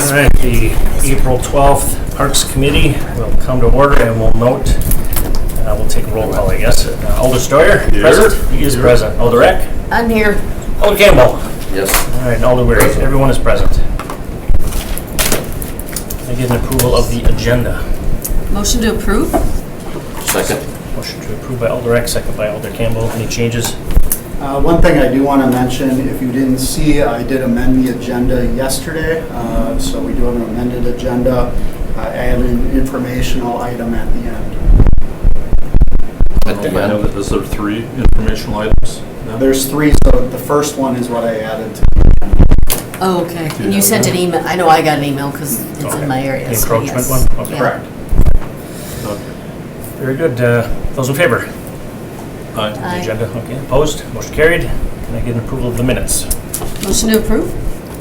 All right, the April 12th Parks Committee will come to order, and we'll note, we'll take a roll call, I guess. Alder Stoyer, Here. present? He is present. Alder Eck? I'm here. Alder Campbell? Yes. All right, and Alder Weary, everyone is present. I get an approval of the agenda. Motion to approve? Second. Motion to approve by Alder Eck, second by Alder Campbell. Any changes? One thing I do want to mention, if you didn't see, I did amend the agenda yesterday, so we do have an amended agenda. I added an informational item at the end. At the end, is there 3 informational items? There's 3, so the first one is what I added to. Oh, okay. And you sent an email. I know I got an email because it's Okay. in my area. The so encroachment yes. one? Okay. Yeah. Correct. Okay. Very good. Those in favor? Aye. The Aye. agenda, okay. Opposed? Motion carried. Can I get an approval of the minutes? Motion to approve?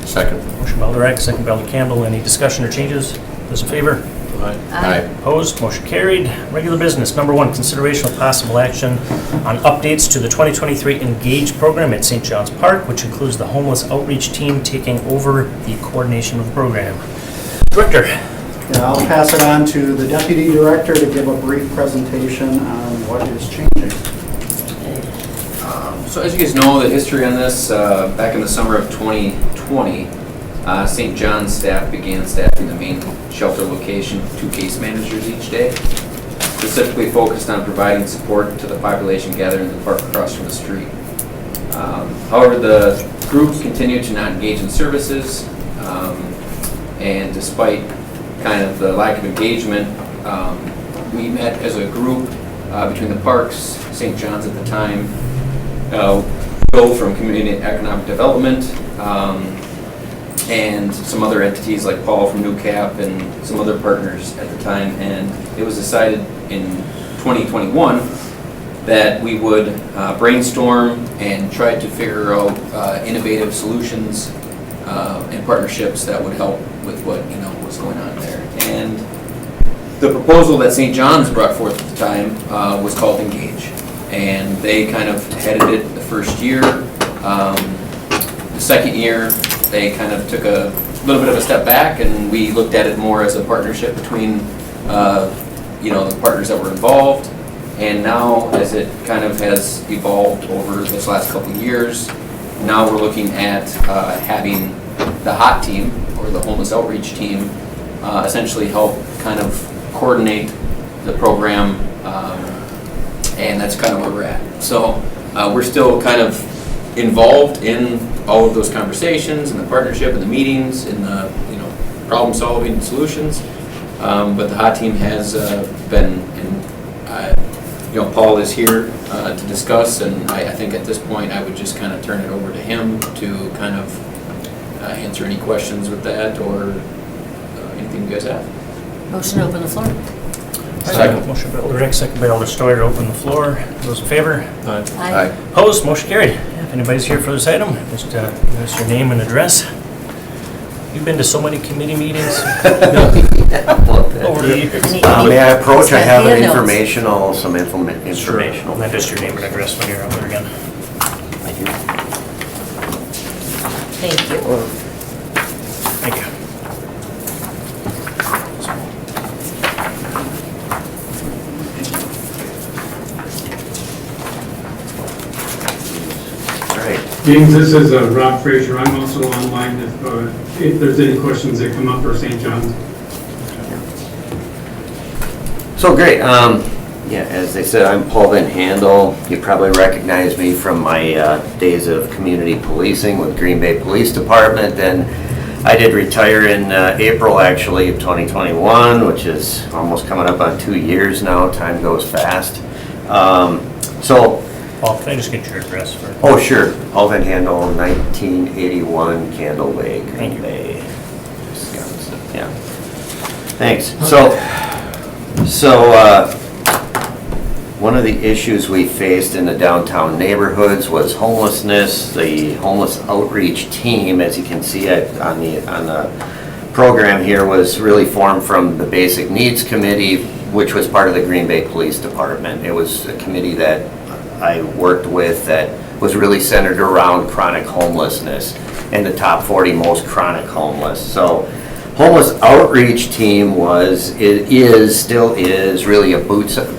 Second. Motion by Alder Eck, second by Alder Campbell. Any discussion or changes? Those in favor? Aye. Opposed? Motion carried. Regular business. Number 1, consideration of possible action on updates to the 2023 Engage program at St. John's Park, which includes the homeless outreach team taking over the coordination of the program. Director? Yeah, I'll pass it on to the Deputy Director to give a brief presentation on what is changing. So as you guys know, the history on this, back in the summer of 2020, St. John's staff began staffing the main shelter location with 2 case managers each day, specifically focused on providing support to the population gathered in the park across from the street. However, the groups continued to not engage in services, and despite kind of the lack of engagement, we met as a group between the parks, St. John's at the time, Bill from Community and Economic Development, and some other entities like Paul from New Cap and some other partners at the time. And it was decided in 2021 that we would brainstorm and try to figure out innovative solutions and partnerships that would help with what was going on there. And the proposal that St. John's brought forth at the time was called Engage. And they kind of headed it the first year. The second year, they kind of took a little bit of a step back, and we looked at it more as a partnership between, the partners that were involved. And now, as it kind of has evolved over this last couple of years, now we're looking at having the HOT team, or the homeless outreach team, essentially help kind of coordinate the program. And that's kind of where we're at. So we're still kind of involved in all of those conversations and the partnership and the meetings and the problem solving and solutions. But the HOT team has been, and Paul is here to discuss. And I think at this point I would just kind of turn it over to him to kind of answer any questions with that or anything you guys have. Motion to open the floor? Second. Motion by Alder Eck, second by Alder Stoyer to open the floor. Those in favor? Aye. Opposed? Motion carried. If anybody's here for this item, just give us your name and address. You've been to so many committee meetings over the years. May I approach? I have an Handouts. some informational. And then just your name and address when you're out there again. Thank you. Thank you. James, this is Rob Frazier. I'm also online if there's any questions that come up for St. John's. So great. As they said, I'm Paul Van Handel. You probably recognize me from my days of community policing with Green Bay Police Department. Then I did retire in April, actually, of 2021, which is almost coming up on 2 years now. Time goes fast. Paul, can I just get your address for? Oh, sure. Paul Van Handel, 1981 Candle Way, Green Bay, Wisconsin. Yeah. Thanks. One of the issues we faced in the downtown neighborhoods was homelessness. The homeless outreach team, as you can see on the program here, was really formed from the Basic Needs Committee, which was part of the Green Bay Police Department. It was a committee that I worked with that was really centered around chronic homelessness and the top 40 most chronic homeless. So Homeless outreach team still is really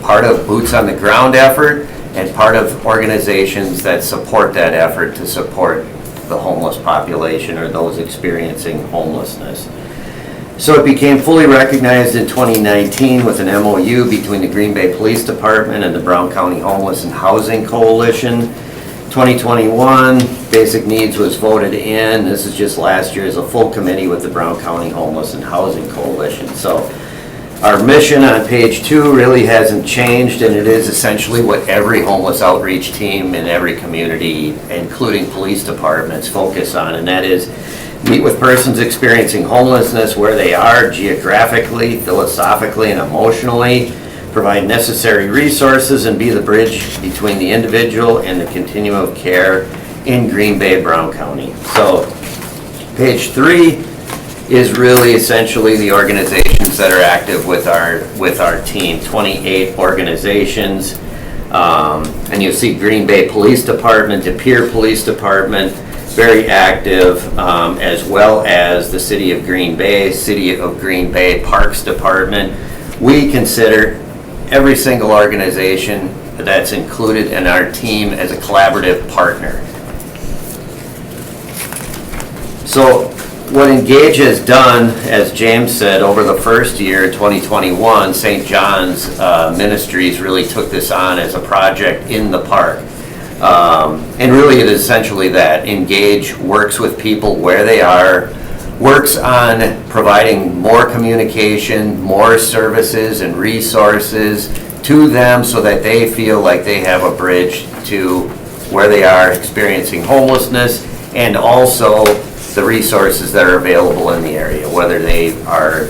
part of boots on the ground effort and part of organizations that support that effort to support the homeless population or those experiencing homelessness. So it became fully recognized in 2019 with an MOU between the Green Bay Police Department and the Brown County Homeless and Housing Coalition. 2021, Basic Needs was voted in. This is just last year as a full committee with the Brown County Homeless and Housing Coalition. So our mission on page 2 really hasn't changed, and it is essentially what every homeless outreach team in every community, including police departments, focus on, and that is meet with persons experiencing homelessness where they are geographically, philosophically, and emotionally, provide necessary resources, and be the bridge between the individual and the continuum of care in Green Bay, Brown County. So page 3 is really essentially the organizations that are active with our team, 28 organizations. And you'll see Green Bay Police Department, De Pere Police Department, very active, as well as the City of Green Bay Parks Department. We consider every single organization that's included in our team as a collaborative partner. So what Engage has done, as James said, over the first year, 2021, St. John's Ministries really took this on as a project in the park. And really it is essentially that. Engage works with people where they are, works on providing more communication, more services and resources to them so that they feel like they have a bridge to where they are experiencing homelessness, and also the resources that are available in the area, whether they are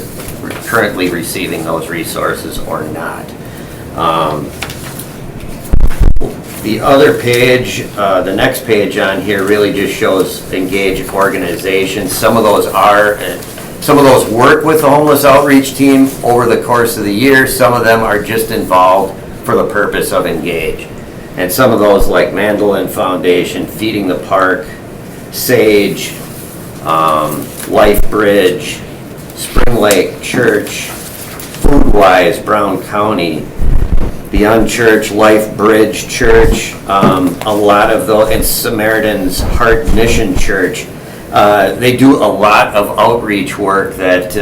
currently receiving those resources or not. The other page, the next page on here really just shows Engage organizations. Some of those work with the homeless outreach team over the course of the year. Some of them are just involved for the purpose of Engage. And some of those, like Mandolin Foundation, Feeding the Park, Sage, Life Bridge, Spring Lake Church, Foodwise, Brown County, the Unchurched Life Bridge Church, a lot of those, and Samaritan's Heart Mission Church. They do a lot of outreach work that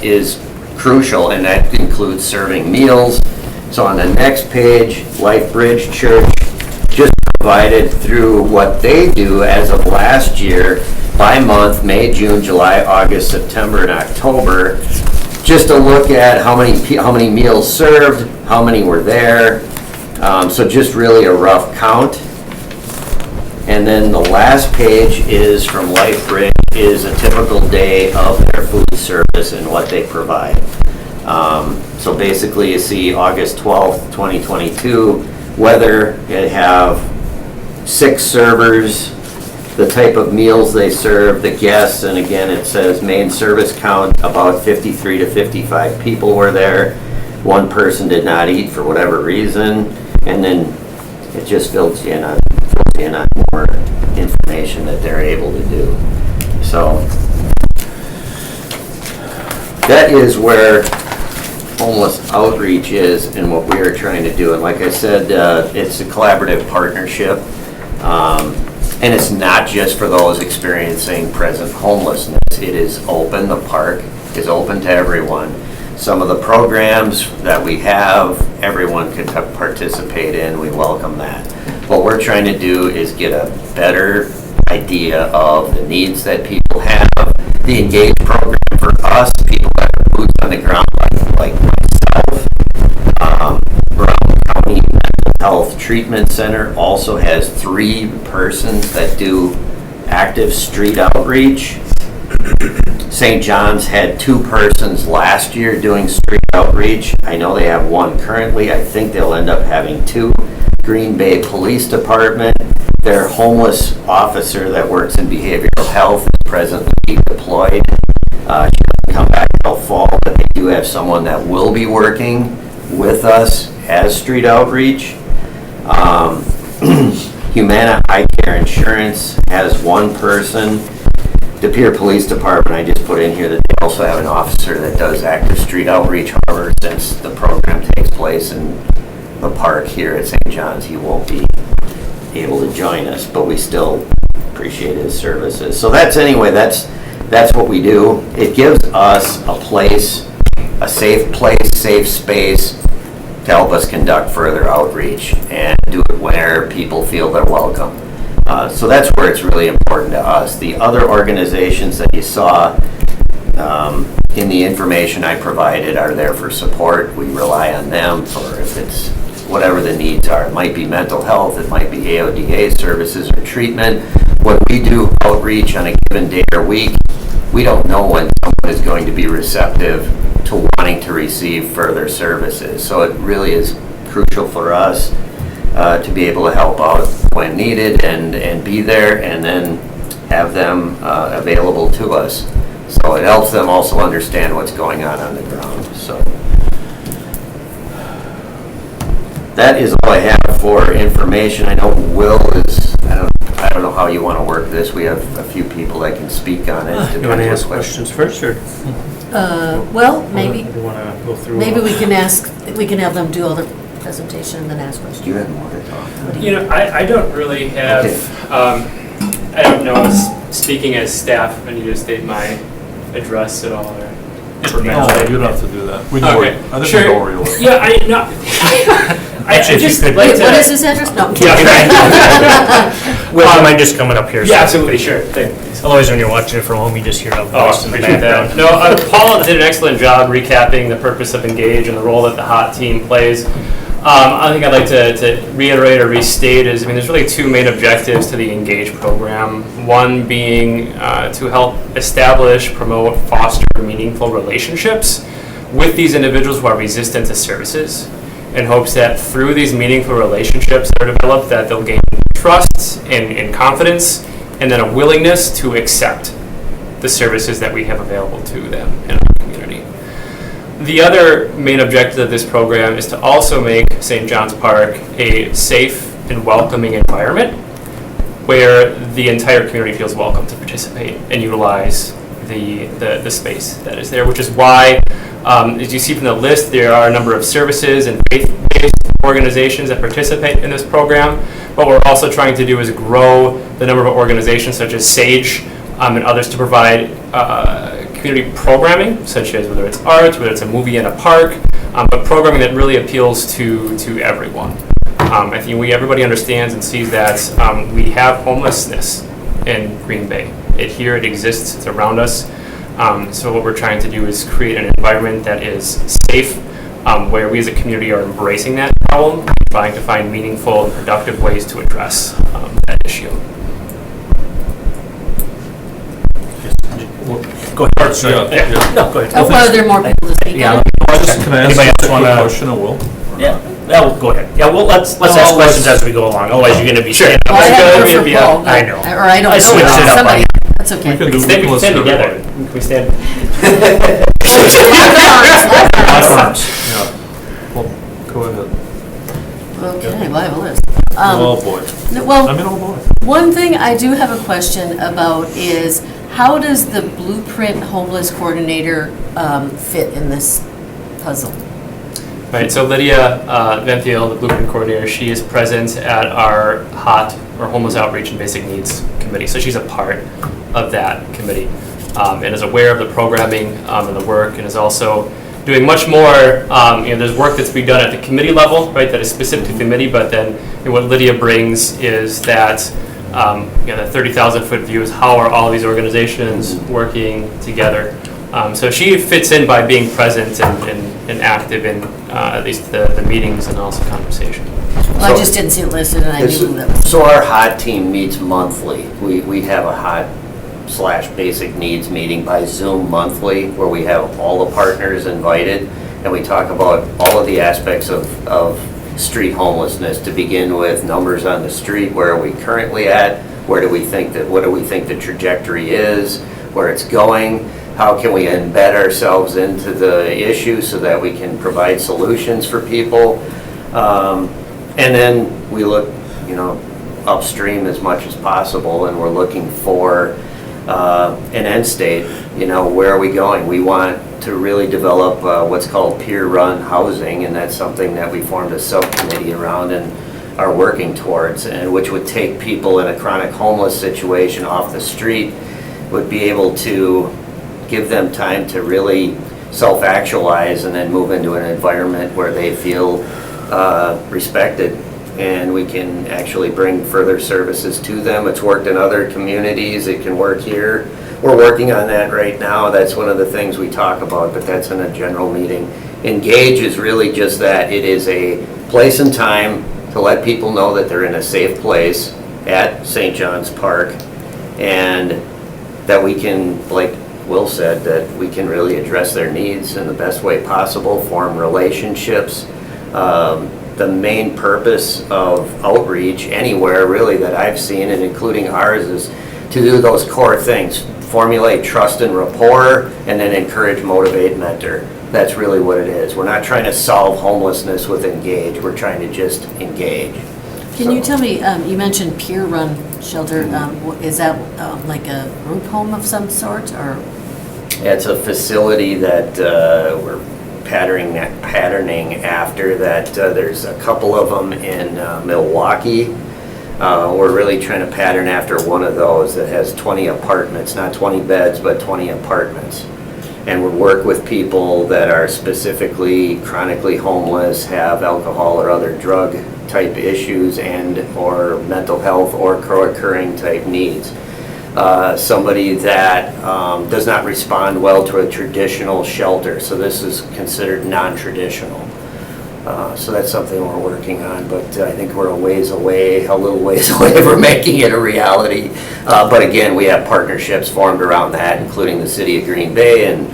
is crucial, and that includes serving meals. So on the next page, Life Bridge Church just provided through what they do as of last year, by month, May, June, July, August, September, and October, just to look at how many meals served, how many were there. So just really a rough count. And then the last page is from Life Bridge, is a typical day of their food service and what they provide. So basically you see August 12th, 2022, whether it have 6 servers, the type of meals they serve, the guests, and again it says main service count, about 53 to 55 people were there. 1 person did not eat for whatever reason, and then it just fills you in on more information that they're able to do. So that is where homeless outreach is and what we are trying to do. And like I said, it's a collaborative partnership. And it's not just for those experiencing present homelessness. It is open, the park is open to everyone. Some of the programs that we have, everyone can participate in, we welcome that. What we're trying to do is get a better idea of the needs that people have. The Engage program for us, people that are boots on the ground, like myself, Brown County Mental Health Treatment Center also has 3 persons that do active street outreach. St. John's had 2 persons last year doing street outreach. I know they have 1 currently. I think they'll end up having 2. Green Bay Police Department, their homeless officer that works in behavioral health is presently deployed. She doesn't come back till fall, but they do have someone that will be working with us as street outreach. Humana Eye Care Insurance has 1 person. De Pere Police Department, I just put in here that they also have an officer that does active street outreach. However, since the program takes place in the park here at St. John's, he won't be able to join us, but we still appreciate his services. So that's what we do. It gives us a place, a safe space to help us conduct further outreach and do it where people feel they're welcome. So that's where it's really important to us. The other organizations that you saw in the information I provided are there for support. We rely on them for if it's whatever the needs are. It might be mental health, it might be AODA services or treatment. When we do outreach on a given day or week, we don't know when someone is going to be receptive to wanting to receive further services. So it really is crucial for us to be able to help out when needed and be there and then have them available to us. So it helps them also understand what's going on the ground. So that is all I have for information. I know Will is, I don't know how you want to work this. We have a few people that can speak on it. You want to ask questions first, or Well, maybe, do you want to go through? maybe we can have them do all their presentation and then ask Do questions. you have more to talk about? You know, I don't really have, I don't know, speaking as staff, I need to state my address at all, or No, information. You don't have to do that. We know Okay, where, I think we sure. know where you live. Yeah, I, no, I Actually, if you just could- like Wait, to. what is his address? No. Will, you mind just coming up here? Yeah, absolutely, sure, thanks. Otherwise, when you're watching it from home, you just hear a Oh, voice in the appreciate that. background. No, Paul did an excellent job recapping the purpose of Engage and the role that the HOT team plays. I think I'd like to reiterate or restate is, there's really two main objectives to the Engage program. One being to help establish, promote, foster meaningful relationships with these individuals who are resistant to services, in hopes that through these meaningful relationships that are developed, that they'll gain trust and confidence, and then a willingness to accept the services that we have available to them in our community. The other main objective of this program is to also make St. John's Park a safe and welcoming environment where the entire community feels welcome to participate and utilize the space that is there, which is why, as you see from the list, there are a number of services and faith-based organizations that participate in this program. What we're also trying to do is grow the number of organizations such as SAGE and others to provide community programming, such as whether it's art, whether it's a movie in a park, but programming that really appeals to everyone. I think everybody understands and sees that we have homelessness in Green Bay. It exists, it's around us. So what we're trying to do is create an environment that is safe, where we as a community are embracing that problem, trying to find meaningful and productive ways to address that issue. Go ahead. Sorry. Yeah, yeah. No, go ahead. Oh, are there more people to speak Yeah. on? Can I ask Anybody a else quick wanna- question, I will? Yeah, go ahead. Yeah, well, let's ask questions as we go along. Otherwise, you're going to be standing Well, I up. have one for Yeah, Paul, I but- know. Or I don't know. I switched it up. Somebody, that's okay. We can We do can stand equals together. everybody. Can we stand? Yeah. Well, go ahead. Okay, well, I have a list. Oh, boy. Well, Oh, boy. one thing I do have a question about is, how does the Blueprint Homeless Coordinator fit in this puzzle? Right, so Lydia Venfield, the Blueprint Coordinator, she is present at our HOT, or Homeless Outreach and Basic Needs Committee. So she's a part of that committee and is aware of the programming and the work, and is also doing much more. There's work that's being done at the committee level, right, that is specific to the committee, but then what Lydia brings is that the 30,000-foot view is how are all these organizations working together. So she fits in by being present and active in at least the meetings and also conversation. Well, I just didn't see it listed, and I knew that was... So our HOT team meets monthly. We have a HOT/basic needs meeting by Zoom monthly, where we have all the partners invited, and we talk about all of the aspects of street homelessness, to begin with numbers on the street. Where are we currently at? What do we think the trajectory is? Where it's going? How can we embed ourselves into the issue so that we can provide solutions for people? And then we look, upstream as much as possible, and we're looking for an end state. You know, where are we going? We want to really develop what's called peer-run housing, and that's something that we formed a subcommittee around and are working towards, and which would take people in a chronic homeless situation off the street, would be able to give them time to really self-actualize and then move into an environment where they feel respected, and we can actually bring further services to them. It's worked in other communities, it can work here. We're working on that right now. That's one of the things we talk about, but that's in a general meeting. Engage is really just that. It is a place and time to let people know that they're in a safe place at St. John's Park, and that we can, like Will said, that we can really address their needs in the best way possible, form relationships. The main purpose of outreach anywhere really that I've seen, and including ours, is to do those core things: formulate trust and rapport, and then encourage, motivate, mentor. That's really what it is. We're not trying to solve homelessness with Engage. We're trying to just engage. Can you tell me, you mentioned peer-run shelter, is that like a group home of some sort, or? It's a facility that we're patterning after that. There's a couple of them in Milwaukee. We're really trying to pattern after one of those that has 20 apartments, not 20 beds, but 20 apartments. And we work with people that are specifically chronically homeless, have alcohol or other drug type issues, and or mental health or co-occurring type needs. Somebody that does not respond well to a traditional shelter, so this is considered non-traditional. So that's something we're working on, but I think we're a little ways away from making it a reality. But again, we have partnerships formed around that, including the city of Green Bay and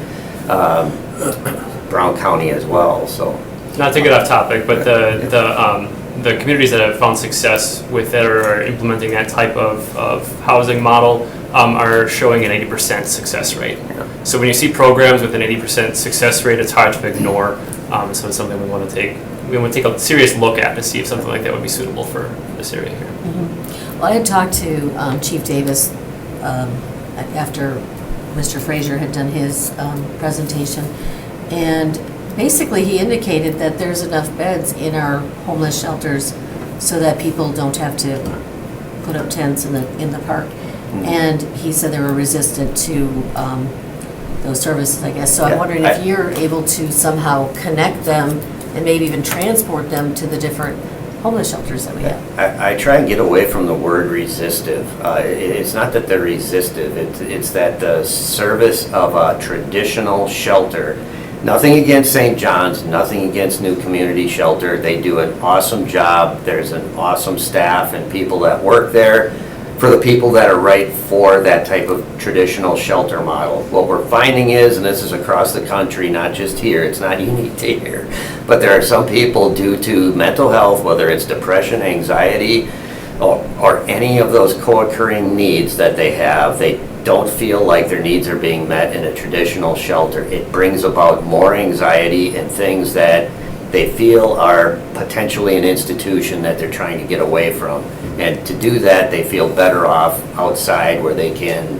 Brown County as well, so. Not to get off topic, but the communities that have found success with that or are implementing that type of housing model are showing an 80% success rate. Yeah. So when you see programs with an 80% success rate, it's hard to ignore. So it's something we want to take a serious look at to see if something like that would be suitable for this area here. Well, I had talked to Chief Davis after Mr. Frazier had done his presentation, and basically he indicated that there's enough beds in our homeless shelters so that people don't have to put up tents in the park. And he said they were resistant to those services, I guess. So I'm wondering if you're able to somehow connect them and maybe even transport them to the different homeless shelters that we have. I try and get away from the word resistive. It's not that they're resistive, it's that the service of a traditional shelter. Nothing against St. John's, nothing against New Community Shelter. They do an awesome job. There's an awesome staff and people that work there for the people that are right for that type of traditional shelter model. What we're finding is, and this is across the country, not just here, it's not unique to here, but there are some people due to mental health, whether it's depression, anxiety, or any of those co-occurring needs that they have, they don't feel like their needs are being met in a traditional shelter. It brings about more anxiety and things that they feel are potentially an institution that they're trying to get away from. And to do that, they feel better off outside where they can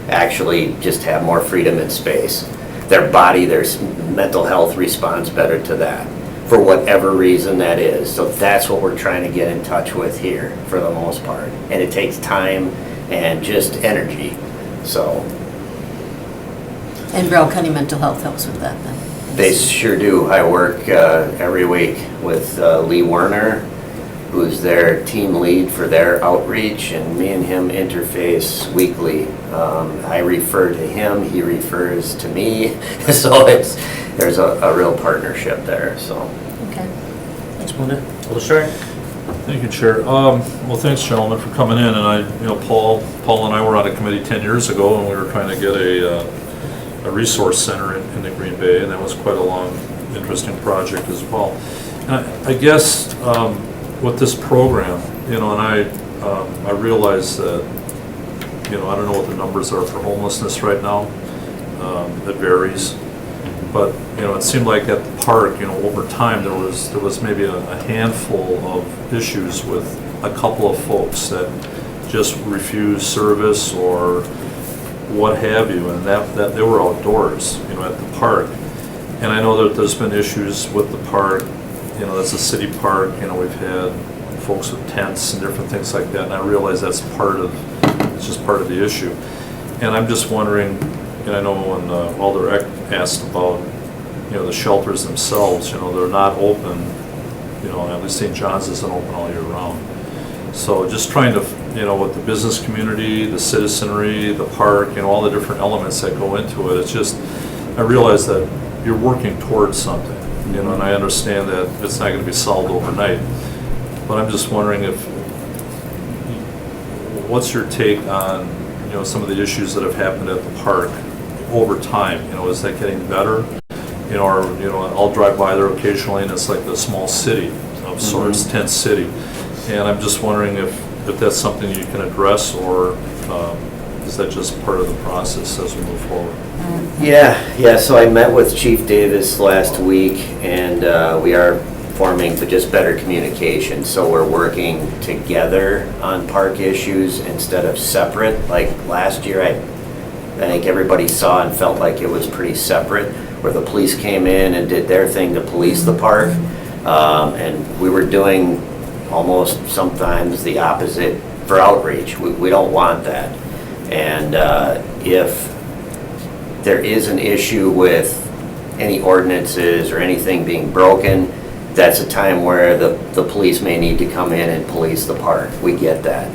actually just have more freedom and space. Their body, their mental health responds better to that, for whatever reason that is. So that's what we're trying to get in touch with here for the most part. And it takes time and just energy, so. And Brown County Mental Health helps with that then? They sure do. I work every week with Lee Werner, who's their team lead for their outreach, and me and him interface weekly. I refer to him, he refers to me, so there's a real partnership there, so. Okay. Thanks, Melinda. Alder Schreier? Thank you, Chair. Well, thanks, gentlemen, for coming in, and Paul and I were on a committee 10 years ago, and we were trying to get a resource center in the Green Bay, and that was quite a long, interesting project as well. And I guess with this program, and I realize that, I don't know what the numbers are for homelessness right now. It varies, but it seemed like at the park, over time there was maybe a handful of issues with a couple of folks that just refused service or what have you, and that they were outdoors, at the park. And I know that there's been issues with the park, that's a city park, we've had folks with tents and different things like that, and I realize it's just part of the issue. And I'm just wondering, and I know when Alder Eck asked about, the shelters themselves, they're not open, at least St. John's isn't open all year round. So just trying to, with the business community, the citizenry, the park, all the different elements that go into it, it's just, I realize that you're working towards something, and I understand that it's not going to be solved overnight. But I'm just wondering what's your take on, some of the issues that have happened at the park over time? Is that getting better? Or, I'll drive by there occasionally and it's like a small city of sorts, tent city. And I'm just wondering if that's something you can address, or is that just part of the process as we move forward? Yeah, so I met with Chief Davis last week, and we are forming for just better communication. So we're working together on park issues instead of separate. Like last year, I think everybody saw and felt like it was pretty separate, where the police came in and did their thing to police the park. And we were doing almost sometimes the opposite for outreach. We don't want that. And if there is an issue with any ordinances or anything being broken, that's a time where the police may need to come in and police the park. We get that.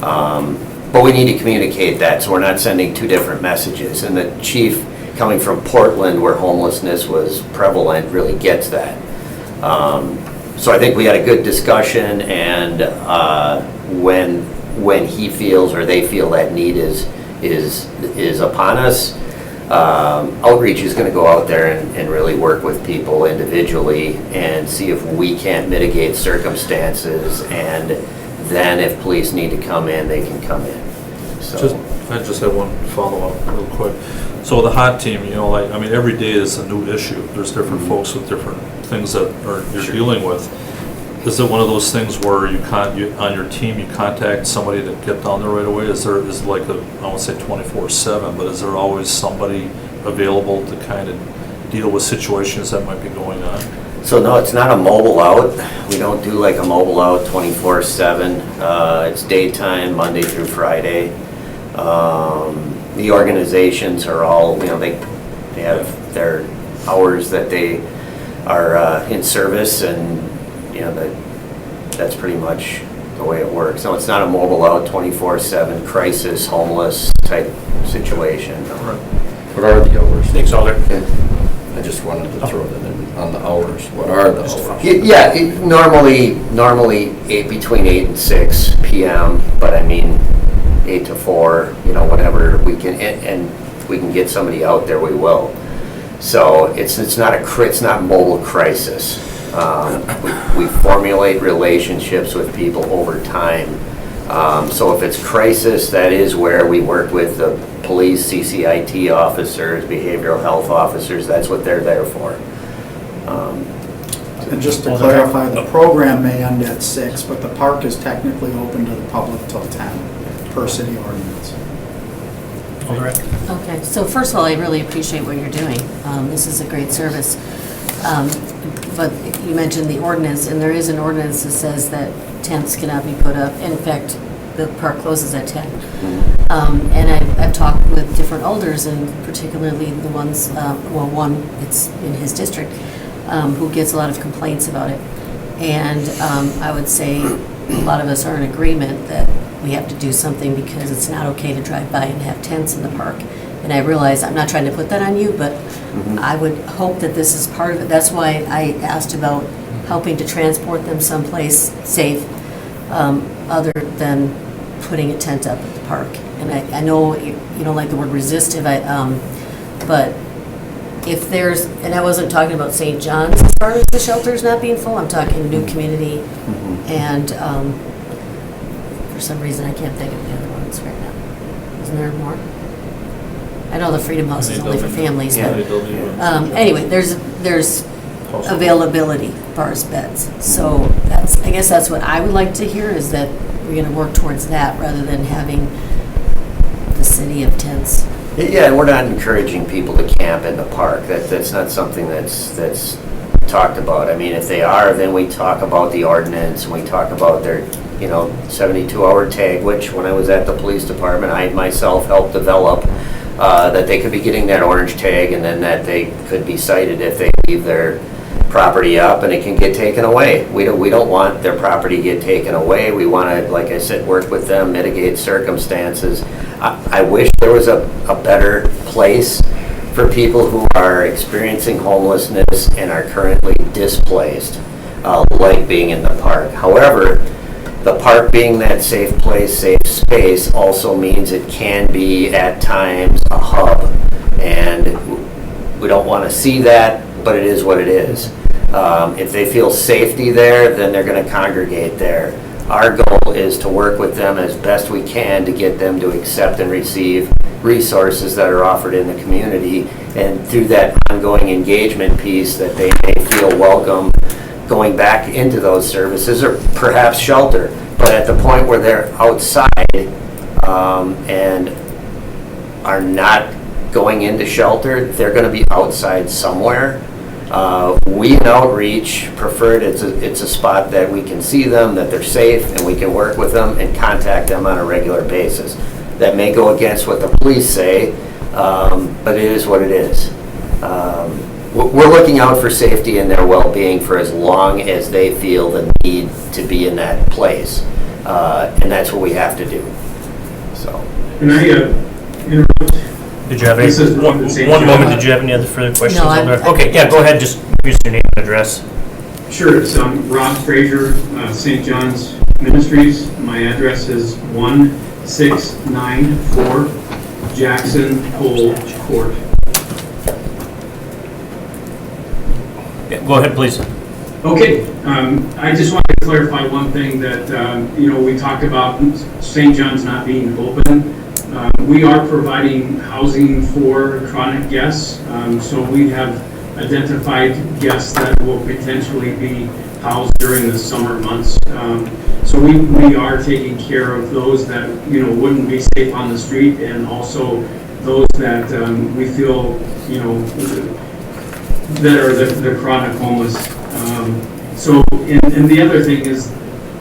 But we need to communicate that, so we're not sending two different messages. And the chief, coming from Portland, where homelessness was prevalent, really gets that. So I think we had a good discussion, and when he feels or they feel that need is upon us, outreach is going to go out there and really work with people individually and see if we can't mitigate circumstances, and then if police need to come in, they can come in. So I just had one follow-up real quick. So the hot team, every day is a new issue. There's different folks with different things that you're dealing with. Is it one of those things where you on your team you contact somebody to get down there right away? Is it like I won't say 24/7, but is there always somebody available to kind of deal with situations that might be going on? So no, it's not a mobile out. We don't do like a mobile out 24/7. It's daytime, Monday through Friday. The organizations are all, they have their hours that they are in service, and that's pretty much the way it works. So it's not a mobile out 24/7 crisis, homeless type situation. Right. What are the hours? Thanks, Alder. I just wanted to throw that in on the hours. What are the hours? Yeah, normally between 8 and 6 p.m., but 8 to 4, whatever we can, and if we can get somebody out there, we will. So it's not mobile crisis. We formulate relationships with people over time. So if it's crisis, that is where we work with the police, CCIT officers, behavioral health officers. That's what they're there for. And just to clarify, the program may end at 6, but the park is technically open to the public till 10, per city ordinance. Alder Eck? Okay, so first of all, I really appreciate what you're doing. This is a great service. But you mentioned the ordinance, and there is an ordinance that says that tents cannot be put up. In fact, the park closes at 10. And I've talked with different alders, and particularly the ones, one, it's in his district, who gets a lot of complaints about it. And I would say a lot of us are in agreement that we have to do something, because it's not okay to drive by and have tents in the park. And I realize I'm not trying to put that on you, but I would hope that this is part of it. That's why I asked about helping to transport them someplace safe, other than putting a tent up at the park. And I know you don't like the word resistive, but if there's, and I wasn't talking about St. John's as far as the shelters not being full, I'm talking new community, and for some reason I can't think of the other ones right now. Isn't there more? I know the Freedom House is only for families, but anyway, there's availability as far as beds. So I guess that's what I would like to hear, is that we're going to work towards that rather than having this city of tents. Yeah, and we're not encouraging people to camp in the park. That's not something that's talked about. I mean, if they are, then we talk about the ordinance, and we talk about their, 72-hour tag, which when I was at the police department, I myself helped develop, that they could be getting that orange tag, and then that they could be cited if they leave their property up, and it can get taken away. We don't want their property to get taken away. We want to, like I said, work with them, mitigate circumstances. I wish there was a better place for people who are experiencing homelessness and are currently displaced, like being in the park. However, the park being that safe place, safe space, also means it can be at times a hub, and we don't want to see that, but it is what it is. If they feel safety there, then they're going to congregate there. Our goal is to work with them as best we can to get them to accept and receive resources that are offered in the community, and through that ongoing engagement piece that they may feel welcome going back into those services or perhaps shelter. But at the point where they're outside and are not going into shelter, they're going to be outside somewhere. We in Outreach preferred it's a spot that we can see them, that they're safe, and we can work with them and contact them on a regular basis. That may go against what the police say, but it is what it is. We're looking out for safety and their well-being for as long as they feel the need to be in that place, and that's what we have to do. So. Can I interrupt? Did you have any, This is one moment, did you have any other further questions? No, Okay, yeah, go ahead, just use your name and address. Sure, it's Rob Frazier, St. John's Ministries. My address is 1694 Jackson Hole Court. Yeah, go ahead, please. Okay, I just wanted to clarify one thing that, we talked about St. John's not being open. We are providing housing for chronic guests, so we have identified guests that will potentially be housed during the summer months. So we are taking care of those that, wouldn't be safe on the street, and also those that we feel, that are the chronic homeless. And the other thing is,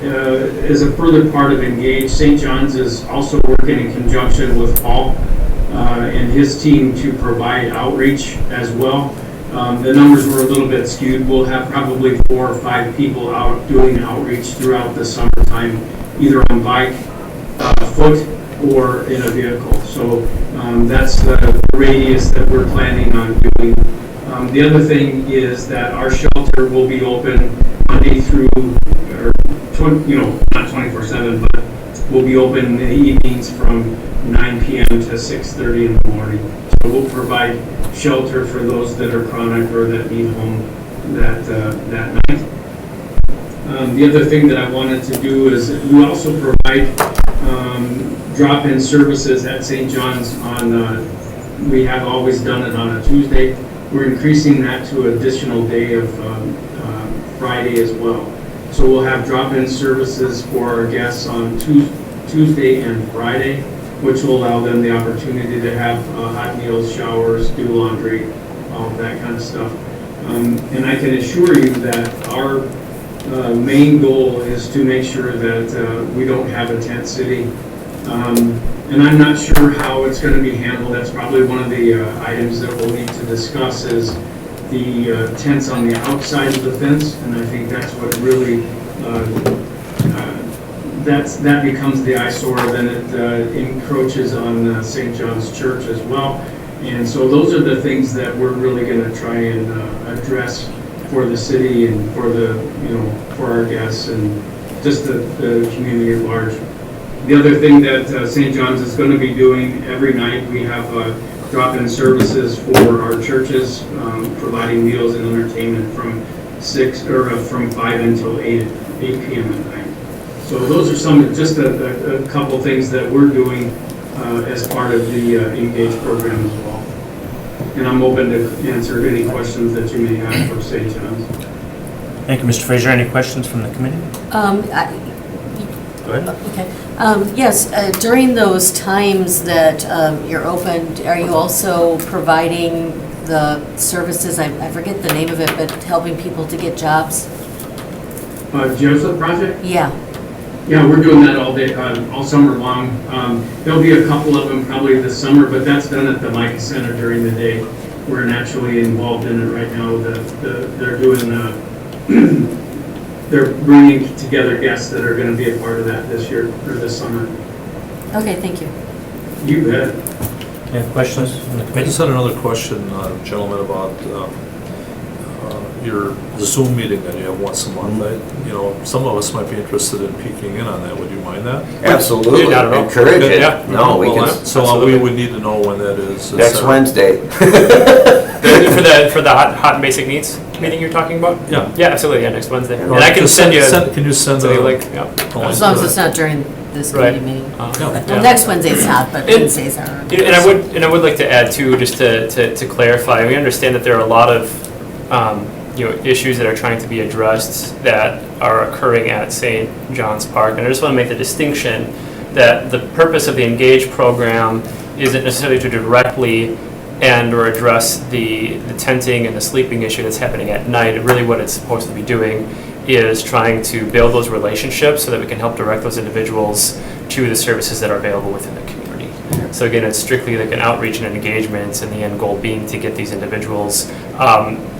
as a further part of Engage, St. John's is also working in conjunction with Paul and his team to provide outreach as well. The numbers were a little bit skewed. We'll have probably 4 or 5 people out doing outreach throughout the summertime, either on bike, foot, or in a vehicle. So that's the radius that we're planning on doing. The other thing is that our shelter will be open Monday through, not 24/7, but we'll be open in the evenings from 9 p.m. to 6:30 in the morning. So we'll provide shelter for those that are chronic or that need home that night. The other thing that I wanted to do is we also provide drop-in services at St. John's we have always done it on a Tuesday. We're increasing that to an additional day of Friday as well. So we'll have drop-in services for our guests on Tuesday and Friday, which will allow them the opportunity to have hot meals, showers, do laundry, all of that kind of stuff. And I can assure you that our main goal is to make sure that we don't have a tent city. And I'm not sure how it's going to be handled. That's probably one of the items that we'll need to discuss is the tents on the outside of the fence. And I think that's what really, that becomes the eyesore. Then it encroaches on St. John's Church as well. And so those are the things that we're really going to try and address for the city and for for our guests and just the community at large. The other thing that St. John's is going to be doing every night, we have drop-in services for our churches, providing meals and entertainment from 5 until 8 p.m. at night. So those are just a couple things that we're doing as part of the Engage program as well. And I'm open to answer any questions that you may have for St. John's. Thank you, Mr. Frazier. Any questions from the committee? Go ahead. Okay. Yes, during those times that you're open, are you also providing the services, I forget the name of it, but helping people to get jobs? Joseph Project? Yeah. Yeah, we're doing that all day, all summer long. There'll be a couple of them probably this summer, but that's done at the Micah Center during the day. We're naturally involved in it right now. They're doing, they're bringing together guests that are going to be a part of that this year, or this summer. Okay, thank you. You bet. Any questions from the I committee? just had another question, gentlemen, about your Zoom meeting that you have once a month. Some of us might be interested in peeking in on that. Would you mind that? Absolutely, Not at all. encourage it. Yeah. No, we Well, can, So we would need to know when that is. next Wednesday. For the hot and basic needs meeting you're talking about? Yeah. Yeah, absolutely, yeah, next Wednesday. Or And I can Just send you Can you send a a link, yeah. As long as it's not during this Right. committee meeting. Yeah. Well, next Wednesday's not, but And- Wednesdays are. And I would like to add too, just to clarify, we understand that there are a lot of, issues that are trying to be addressed that are occurring at St. John's Park. And I just want to make the distinction that the purpose of the Engage program isn't necessarily to directly and or address the tenting and the sleeping issue that's happening at night. Really what it's supposed to be doing is trying to build those relationships so that we can help direct those individuals to the services that are available within the community. So again, it's strictly like an outreach and an engagement, and the end goal being to get these individuals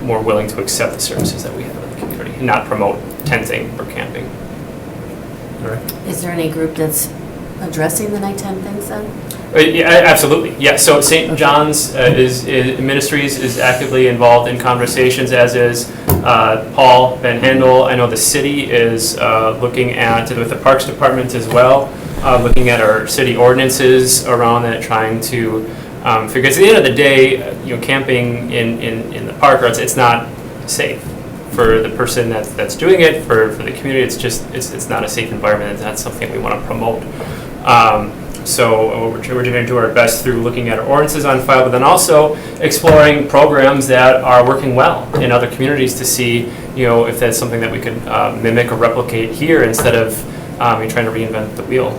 more willing to accept the services that we have in the community, and not promote tenting or camping. All right. Is there any group that's addressing the nighttime things then? Yeah, absolutely. Yeah. So St. John's Ministries is actively involved in conversations, as is Paul Van Handel. I know the city is looking at, with the Parks Department as well, looking at our city ordinances around that, trying to figure. Because at the end of the day, camping in the park, it's not safe for the person that's doing it. For the community, it's not a safe environment. It's not something we want to promote. So we're going to do our best through looking at our ordinances on file, but then also exploring programs that are working well in other communities to see, if that's something that we could mimic or replicate here instead of trying to reinvent the wheel.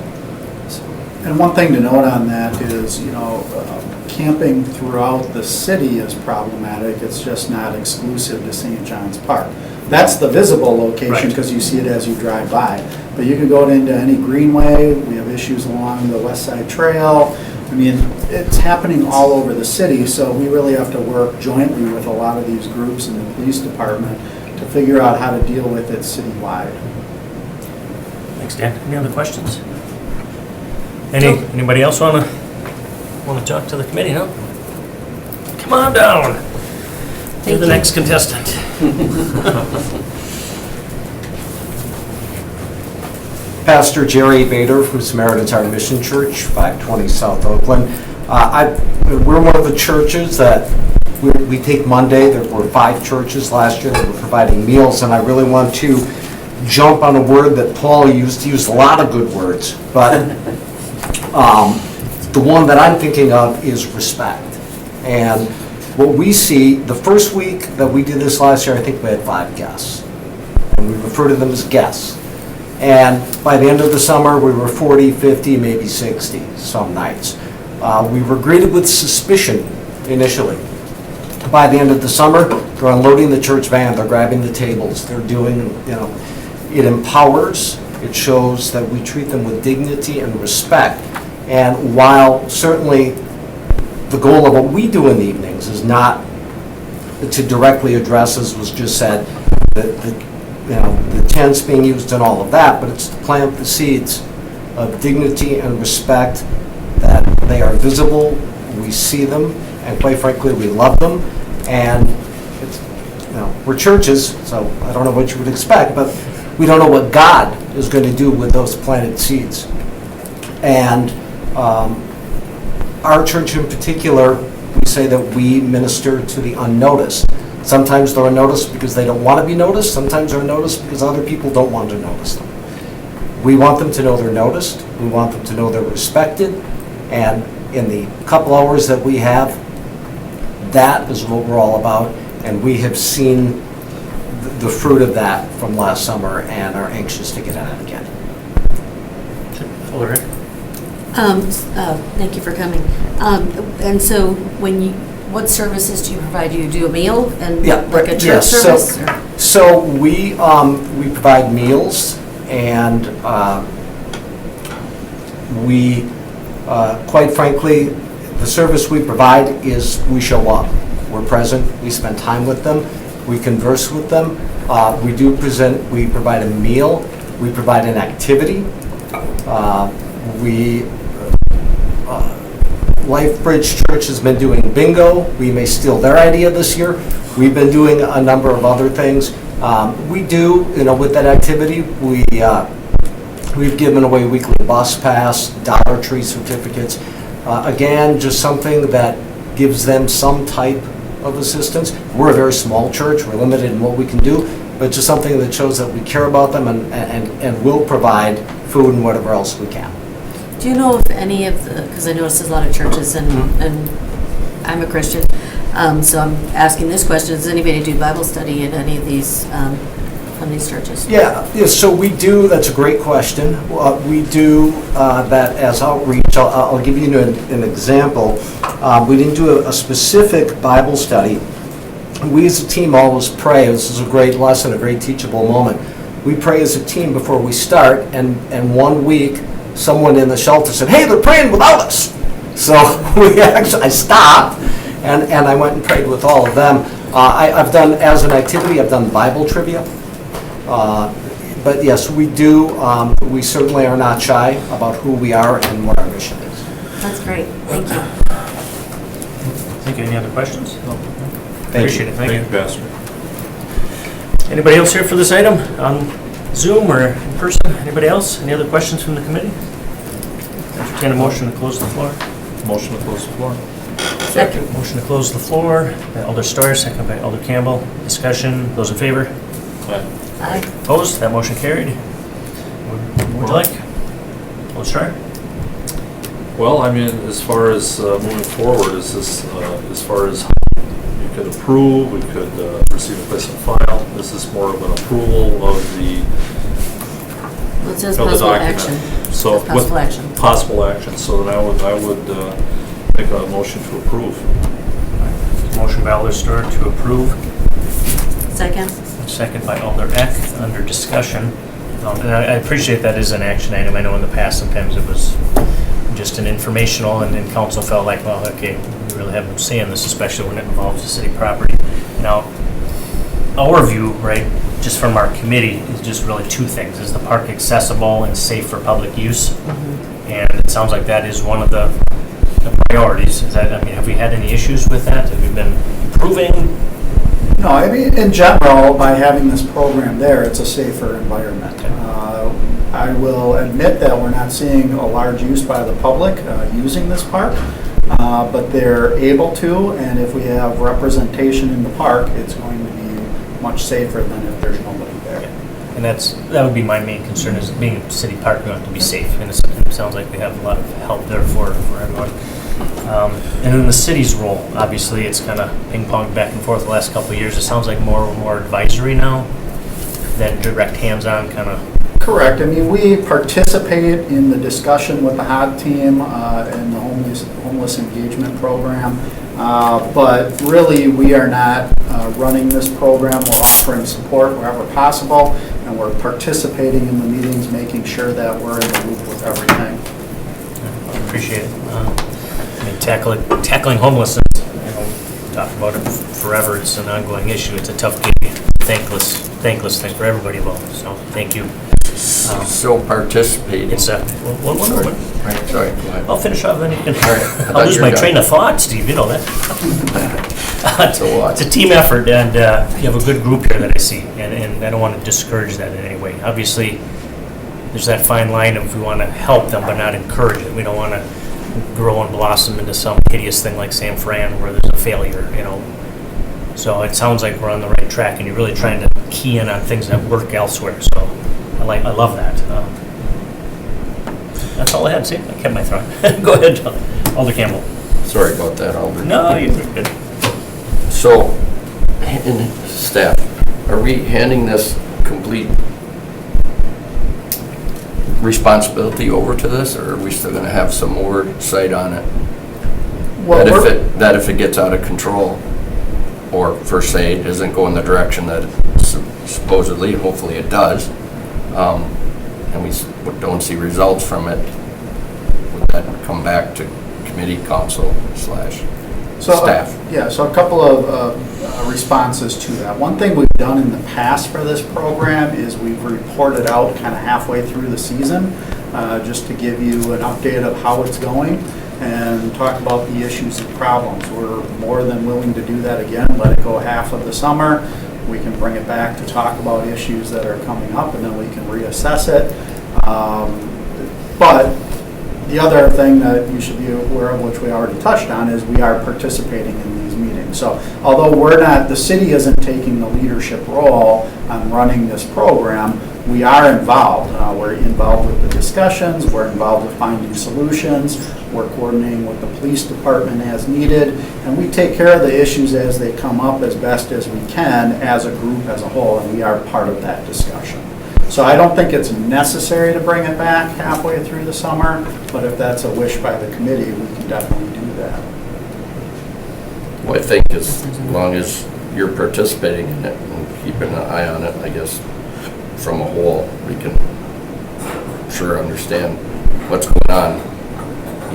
So. And one thing to note on that is, camping throughout the city is problematic. It's just not exclusive to St. John's Park. That's the visible location Right. because you see it as you drive by. But you can go into any greenway. We have issues along the West Side Trail. I mean, it's happening all over the city, so we really have to work jointly with a lot of these groups and the police department to figure out how to deal with it citywide. Thanks, Dan. Any other questions? Anybody else want to talk to the committee? No? Come on down. You're Thank the you. next contestant. Pastor Jerry Bader from Samaritan's Heart Mission Church, 520 South Oakland. We're one of the churches that we take Monday. There were 5 churches last year that were providing meals, and I really want to jump on a word that Paul used. He used a lot of good words, but the one that I'm thinking of is respect. And what we see, the first week that we did this last year, I think we had 5 guests, and we refer to them as guests. And by the end of the summer, we were 40, 50, maybe 60 some nights. We were greeted with suspicion initially. By the end of the summer, they're unloading the church van, they're grabbing the tables, they're doing, it empowers, it shows that we treat them with dignity and respect. And while certainly the goal of what we do in the evenings is not to directly address, as was just said, the tents being used and all of that, but it's to plant the seeds of dignity and respect, that they are visible, we see them, and quite frankly, we love them. And it's, we're churches, so I don't know what you would expect, but we don't know what God is going to do with those planted seeds. And our church in particular, we say that we minister to the unnoticed. Sometimes they're unnoticed because they don't want to be noticed. Sometimes they're noticed because other people don't want to notice them. We want them to know they're noticed. We want them to know they're respected. And in the couple hours that we have, that is what we're all about. And we have seen the fruit of that from last summer and are anxious to get at it again. Alder Eck? Thank you for coming. And so what services do you provide? Do you do a meal and Yeah, like a church yes, service? or- So we provide meals, and we, quite frankly, the service we provide is we show up. We're present, we spend time with them, we converse with them. We provide a meal, we provide an activity. LifeBridge Church has been doing bingo. We may steal their idea this year. We've been doing a number of other things. We do, with that activity, we've given away weekly bus pass, Dollar Tree certificates. Again, just something that gives them some type of assistance. We're a very small church. We're limited in what we can do, but just something that shows that we care about them and will provide food and whatever else we can. Do you know if any of the, because I notice there's a lot of churches and I'm a Christian, so I'm asking this question, does anybody do Bible study in any of these churches? Yeah, so we do, that's a great question. We do that as outreach. I'll give you an example. We didn't do a specific Bible study. We as a team always pray. This is a great lesson, a great teachable moment. We pray as a team before we start, and 1 week, someone in the shelter said, "Hey, they're praying without us." So I stopped, and I went and prayed with all of them. I've done, as an activity, I've done Bible trivia. But yes, we do. We certainly are not shy about who we are and what our mission is. That's great, thank you. Thank you. Any other questions? No. Thank Appreciate it. Thank you. Pastor. Anybody else here for this item on Zoom or in person? Anybody else? Any other questions from the committee? Entertain a motion to close the floor. Motion to close the floor. Second. Motion to close the floor by Alder Starr, second by Alder Campbell. Discussion. Those in favor? Aye. Aye. Opposed? That motion carried. What would you like? Alder Starr? Well, I mean, as far as moving forward, is this, as far as you could approve, we could receive and place on file, is this more of an approval of the Well, it says of the possible document? action. So It says possible with action. possible action, so then I would make a motion to approve. Motion by Alder Starr to approve. Second. Second by Alder Eck, under discussion. And I appreciate that is an action item. I know in the past, sometimes it was just an informational, and then council felt like, well, okay, we really have no say in this, especially when it involves the city property. Now, our view, right, just from our committee, is just really two things. Is the park accessible and safe for public use? And it sounds like that is one of the priorities. Is that, I mean, have we had any issues with that? Have we been improving? No, I mean, in general, by having this program there, it's a safer environment. I will admit that we're not seeing a large use by the public using this park, but they're able to, and if we have representation in the park, it's going to be much safer than if there's nobody there. And that would be my main concern, is being a city park, we have to be safe. And it sounds like we have a lot of help there for everyone. And in the city's role, obviously, it's kind of ping-ponged back and forth the last couple of years. It sounds like more advisory now than direct hands-on kind of. Correct. I mean, we participate in the discussion with the HOT team and the homeless engagement program, but really, we are not running this program. We're offering support wherever possible, and we're participating in the meetings, making sure that we're in the loop with everything. I appreciate it. I mean, tackling homelessness, we talk about it forever. It's an ongoing issue. It's a tough gig, thankless thing for everybody involved. So thank you. So participating. It's a, what? Sorry, go ahead. I'll finish off, then you can. I I'll lose thought you my were done. train of thought, Steve, you know that. It's a lot. It's a team effort, and you have a good group here that I see, and I don't want to discourage that in any way. Obviously, there's that fine line of we want to help them but not encourage it. We don't want to grow and blossom into some hideous thing like San Fran where there's a failure, So it sounds like we're on the right track, and you're really trying to key in on things that work elsewhere. So I love that. That's all I had to say. I kept my thought. Go ahead, Alder Campbell. Sorry about that, Albert. No, you're good. So, and staff, are we handing this complete responsibility over to this, or are we still gonna have some oversight on it? Well, That if it gets out of control, or per se, doesn't go in the direction that supposedly, hopefully it does, and we don't see results from it, would that come back to committee, council / staff? Yeah, so a couple of responses to that. One thing we've done in the past for this program is we've reported out kind of halfway through the season, just to give you an update of how it's going and talk about the issues and problems. We're more than willing to do that again, let it go half of the summer. We can bring it back to talk about issues that are coming up, and then we can reassess it. But the other thing that you should be aware of, which we already touched on, is we are participating in these meetings. So although the city isn't taking the leadership role on running this program, we are involved. We're involved with the discussions, we're involved with finding solutions, we're coordinating with the police department as needed, and we take care of the issues as they come up as best as we can as a group as a whole, and we are part of that discussion. So I don't think it's necessary to bring it back halfway through the summer, but if that's a wish by the committee, we can definitely do that. Well, I think as long as you're participating in it and keeping an eye on it, I guess, from a whole, we can sure understand what's going on,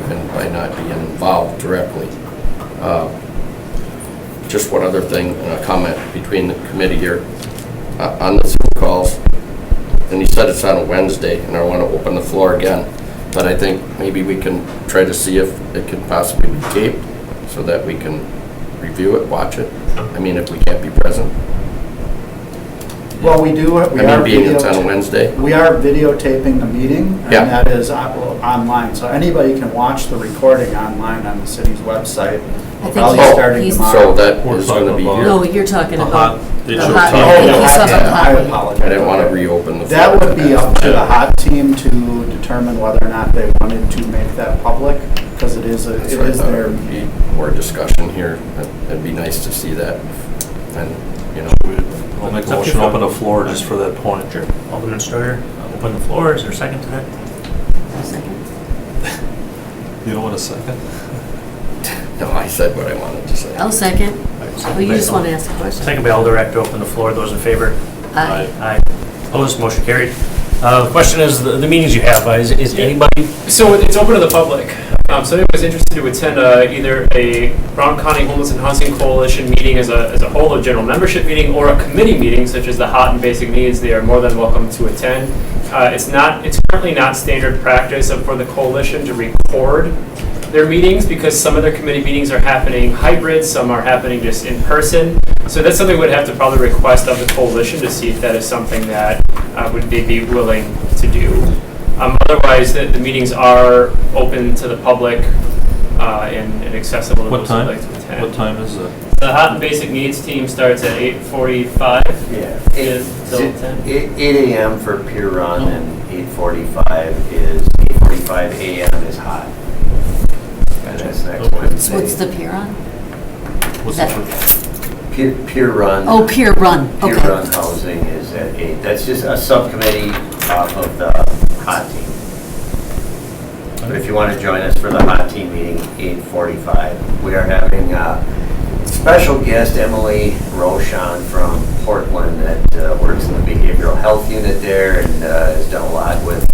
even by not being involved directly. Just one other thing, a comment between the committee here. On the Zoom calls, and you said it's on a Wednesday, and I want to open the floor again, but I think maybe we can try to see if it can possibly be taped so that we can review it, watch it. I mean, if we can't be present. Well, Being it's on a Wednesday. We are videotaping the meeting, and Yeah. that is online. So anybody can watch the recording online on the city's website. I think Probably he's- starting he's- tomorrow. So that We're is going to be talking here. No, you're talking The about. hot- the the hot- hot- I think he's talking Yeah, about I hot- apologize. I didn't want to reopen the floor. That would be up to the hot team to determine whether or not they wanted to make that public, because it is That's right. There their, would be more discussion here. It'd be nice to see that. And, you know, I'll make a motion to open the floor just for that point. Sure. Alderman Steuer, open the floor. Is there a second to that? Second. You don't want a second? no, I said what I wanted to say. I'll second. Well, you just want to ask a question. Second by Alder Eck to open the floor. Those in favor? Aye. Aye. Opposed? Motion carried. The question is, the meetings you have, is anybody, So it's open to the public. So anyone's interested to attend either a Brown County Homeless and Housing Coalition meeting as a whole, a general membership meeting, or a committee meeting such as the Hot and Basic Needs, they are more than welcome to attend. It's currently not standard practice for the coalition to record their meetings because some of their committee meetings are happening hybrid, some are happening just in person. So that's something we'd have to probably request of the coalition to see if that is something that would they be willing to do. Otherwise, the meetings are open to the public and accessible to What those who'd time? like to attend. What time is it? The Hot and Basic Needs team starts at 8:45. Yeah. Till 10. 8 a.m. for peer run and 8:45 a.m. is hot. And that's next Wednesday. What's the peer on? What's That- the Peer run. Oh, peer run, Peer okay. run housing is at 8. That's just a subcommittee off of the hot team. But if you want to join us for the hot team meeting, 8:45, we are having special guest Emily Rochon from Portland that works in the behavioral health unit there and has done a lot with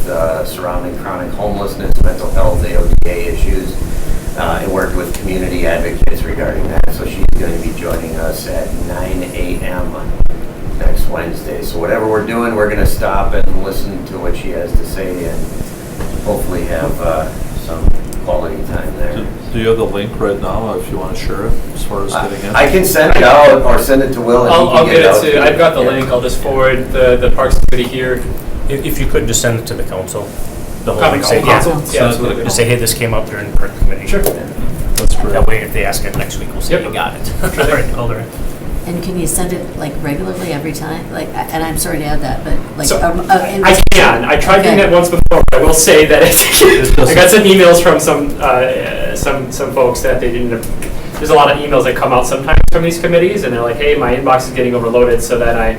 surrounding chronic homelessness, mental health, AODA issues, and worked with community advocates regarding that. So she's going to be joining us at 9 a.m. next Wednesday. So whatever we're doing, we're going to stop and listen to what she has to say and hopefully have some quality time there. Do you have the link right now if you want to share it as far as getting in? I can send it out or send it to Will and he I'll can get get it it out to, you. I've got the Yeah. link, I'll just forward the Parks Committee here. if you could just send it to the council? The whole, Common say, Council? yeah. Yeah, absolutely. Just say, hey, this came up during the committee. Sure. That's great. That way, if they ask it next week, we'll say, Yep. you got it. All right, Alder Eck. And can you send it like regularly every time? Like, and I'm sorry to add that, but like. So, in- I can. I tried doing Okay. that once before. But I will say that I got some emails from some folks that they didn't. There's a lot of emails that come out sometimes from these committees, and they're like, "Hey, my inbox is getting overloaded," so then I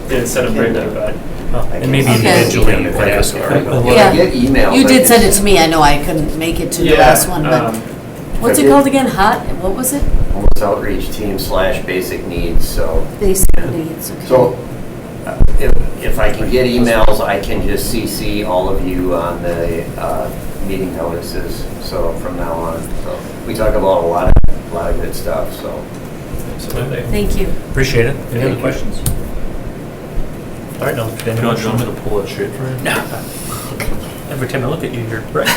didn't send them regularly. But And maybe Okay. individually you could ask. Well, Yeah. I get emails. You I did can- send it to me, I know I couldn't make it to the last one, but, what's it called again, what was it? Homeless outreach team / basic needs, so. Basic needs, okay. So, if I can get emails, I can just CC all of you on the meeting notices, so from now on. So we talk about a lot of good stuff, so. Absolutely. Thank you. Appreciate it. Any other Thank you. questions? All right, I'll entertain a Do you want motion. me to pull that shade for you? Every time I look at you, you're right.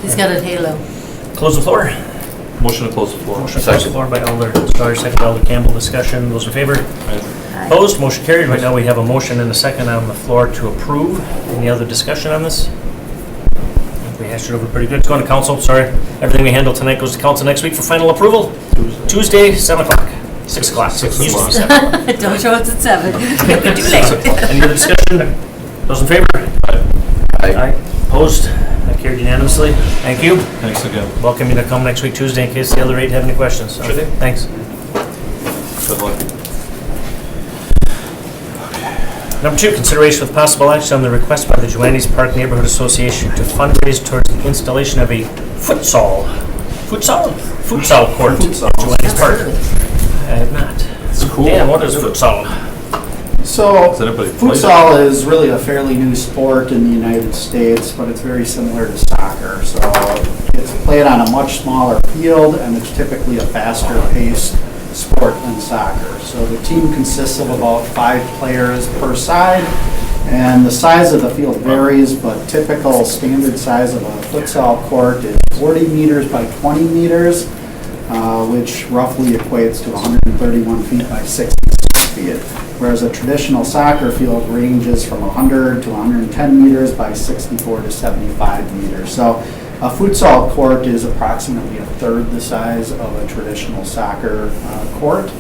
He's got a halo. Close the floor. Motion to close the floor. Motion to close the floor by Alder Starr, second by Alder Campbell. Discussion. Those in favor? Aye. Opposed? Motion carried. Right now, we have a motion and a second on the floor to approve. Any other discussion on this? We hashed it over pretty good. It's going to council, sorry. Everything we handle tonight goes to council next week for final approval. Tuesday, 7 o'clock. 6 o'clock. 6 o'clock. Don't show us at 7. Too 6 late. o'clock. Any other discussion? Those in favor? Aye. Opposed? That carried unanimously. Thank you. Thanks again. Welcome you to come next week Tuesday in case the other eight have any questions. Sure thing. Thanks. Good luck. Number 2, consideration with possible action on the request by the Joannes Park Neighborhood Association to fundraise towards the installation of a futsal court at Joannes Park. I have not. It's cool. Dan, what is futsal? So, Has anybody played it? futsal is really a fairly new sport in the United States, but it's very similar to soccer. So, it's played on a much smaller field, and it's typically a faster paced sport than soccer. So, the team consists of about 5 players per side, and the size of the field varies, but typical standard size of a futsal court is 40 meters by 20 meters, which roughly equates to 131 feet by 66 feet. Whereas a traditional soccer field ranges from 100 to 110 meters by 64 to 75 meters. So a futsal court is approximately a third the size of a traditional soccer court.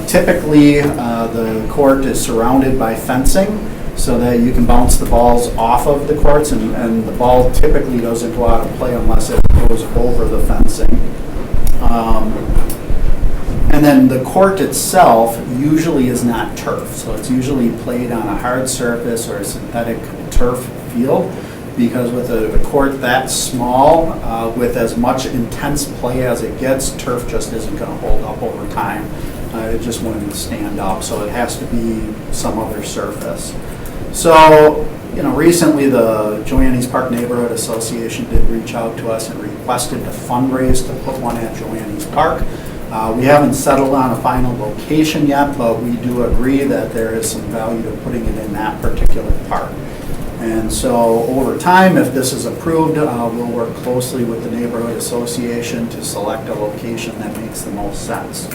Typically, the court is surrounded by fencing so that you can bounce the balls off of the courts, and the ball typically doesn't go out of play unless it goes over the fencing. And then the court itself usually is not turf, so it's usually played on a hard surface or a synthetic turf field, because with a court that small, with as much intense play as it gets, turf just isn't going to hold up over time. It just wouldn't stand up, so it has to be some other surface. So, recently the Joannes Park Neighborhood Association did reach out to us and requested to fundraise to put one at Joannes Park. We haven't settled on a final location yet, but we do agree that there is some value to putting it in that particular park. And so over time, if this is approved, we'll work closely with the neighborhood association to select a location that makes the most sense.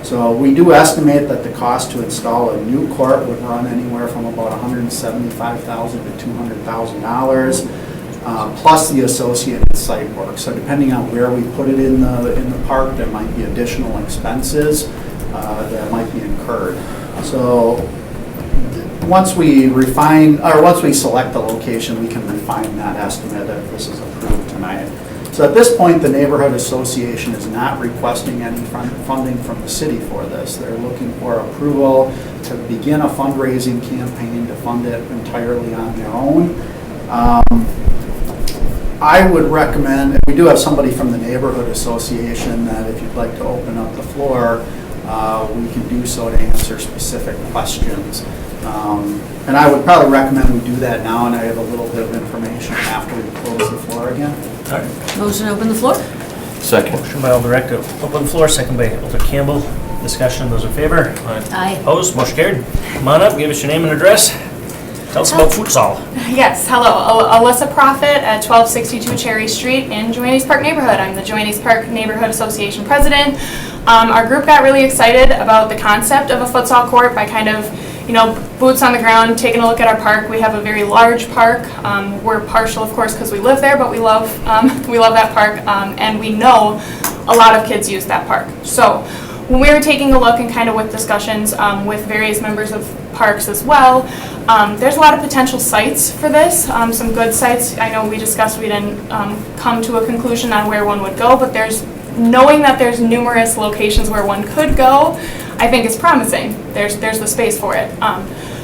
So we do estimate that the cost to install a new court would run anywhere from about $175,000 to $200,000, plus the associated site work. So depending on where we put it in the park, there might be additional expenses that might be incurred. So once we select the location, we can refine that estimate if this is approved tonight. So at this point, the neighborhood association is not requesting any funding from the city for this. They're looking for approval to begin a fundraising campaign to fund it entirely on their own. I would recommend, we do have somebody from the neighborhood association that if you'd like to open up the floor, we can do so to answer specific questions. And I would probably recommend we do that now, and I have a little bit of information after we close the floor again. All right. Motion to open the floor? Second. Motion by Alder Eck to open the floor, second by Alder Campbell. Discussion, those in favor? Aye. Opposed? Motion carried. Come on up, give us your name and address. Tell us about futsal. Yes, hello. Alyssa Profit at 1262 Cherry Street in Joannes Park neighborhood. I'm the Joannes Park Neighborhood Association president. Our group got really excited about the concept of a futsal court by kind of, boots on the ground, taking a look at our park. We have a very large park. We're partial, of course, because we live there, but we love that park, and we know a lot of kids use that park. So when we were taking a look and kind of with discussions with various members of parks as well, there's a lot of potential sites for this, some good sites. I know we discussed we didn't come to a conclusion on where one would go, but knowing that there's numerous locations where one could go, I think is promising. There's the space for it.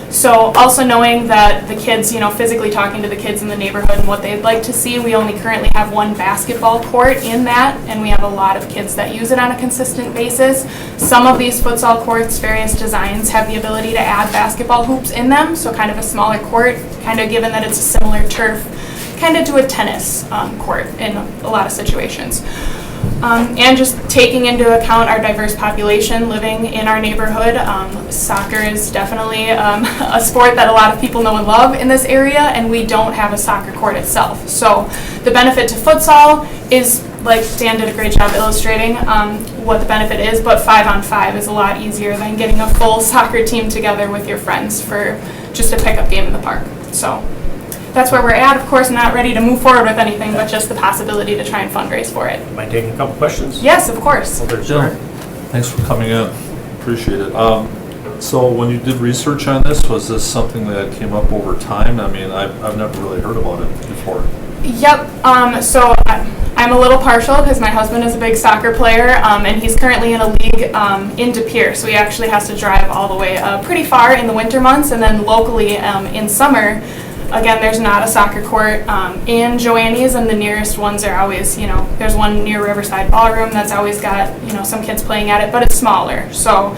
So also knowing that the kids, physically talking to the kids in the neighborhood and what they'd like to see, we only currently have one basketball court in that, and we have a lot of kids that use it on a consistent basis. Some of these futsal courts, various designs, have the ability to add basketball hoops in them, so kind of a smaller court, kind of given that it's a similar turf, kind of to a tennis court in a lot of situations. And just taking into account our diverse population living in our neighborhood, soccer is definitely a sport that a lot of people know and love in this area, and we don't have a soccer court itself. So the benefit to futsal is, like Dan did a great job illustrating what the benefit is, but 5-on-5 is a lot easier than getting a full soccer team together with your friends for just a pickup game in the park. So that's where we're at. Of course, not ready to move forward with anything, but just the possibility to try and fundraise for it. Mind taking a couple questions? Yes, of course. Jill, thanks for coming in. Appreciate it. So when you did research on this, was this something that came up over time? I mean, I've never really heard about it before. Yep. So I'm a little partial because my husband is a big soccer player, and he's currently in a league in De Pere, so he actually has to drive all the way pretty far in the winter months, and then locally in summer. Again, there's not a soccer court in Joanne's, and the nearest ones are always, there's one near Riverside Ballroom that's always got, some kids playing at it, but it's smaller, so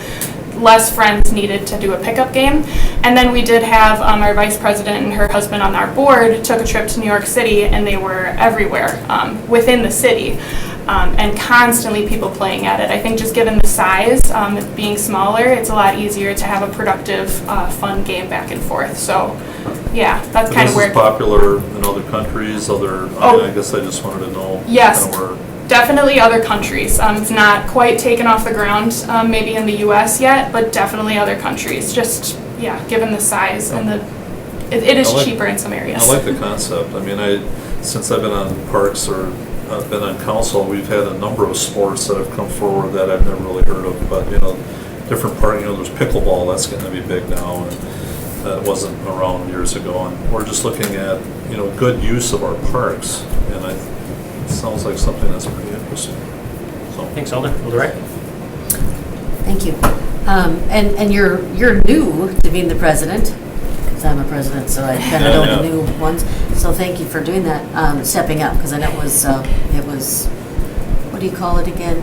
less friends needed to do a pickup game. And then we did have our vice president and her husband on our board took a trip to New York City, and they were everywhere within the city. And constantly people playing at it. I think just given the size, it being smaller, it's a lot easier to have a productive, fun game back and forth. So, yeah, that's kind of where. This is popular in other countries, I guess I just wanted to know. Yes, kind of where. Definitely other countries. It's not quite taken off the ground, maybe in the U.S. yet, but definitely other countries. Just, yeah, given the size and it is cheaper in some areas. I like the concept. I mean, since I've been on parks or I've been on council, we've had a number of sports that have come forward that I've never really heard of, but, different part, there's pickleball, that's going to be big now, and that wasn't around years ago, and we're just looking at, good use of our parks, and it sounds like something that's pretty interesting. So. Thanks, Alder. Alder Wright? Thank you. And you're new to being the president, because I'm a president, so I kind of know the new ones. So thank you for doing that, stepping up, because I know it was, what do you call it again?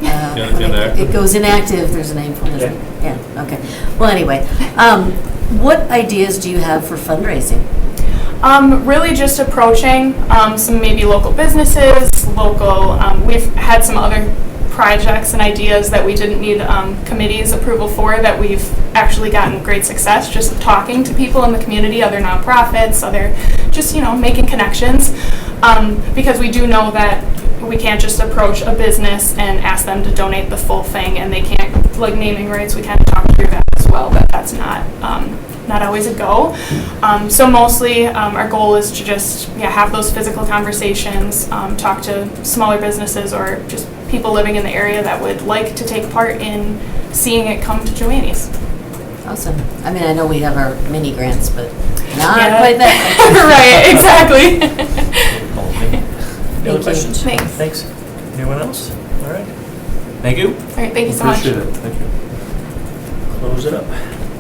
Inactive. It goes inactive, there's a name for it. Yeah, okay. Well, anyway, what ideas do you have for fundraising? Really just approaching some maybe local businesses, we've had some other projects and ideas that we didn't need committee's approval for that we've actually gotten great success just talking to people in the community, other nonprofits, just making connections, because we do know that we can't just approach a business and ask them to donate the full thing, and they can't, like naming rights, we kind of talk through that as well, that's not always a go. So mostly our goal is to just have those physical conversations, talk to smaller businesses or just people living in the area that would like to take part in seeing it come to Joanne's. Awesome. I mean, I know we have our mini grants, but not quite that. Right, exactly. Any other questions? Thanks. Anyone else? All right. Thank you. All right, thank you so much. Appreciate it. Thank you. Close it up.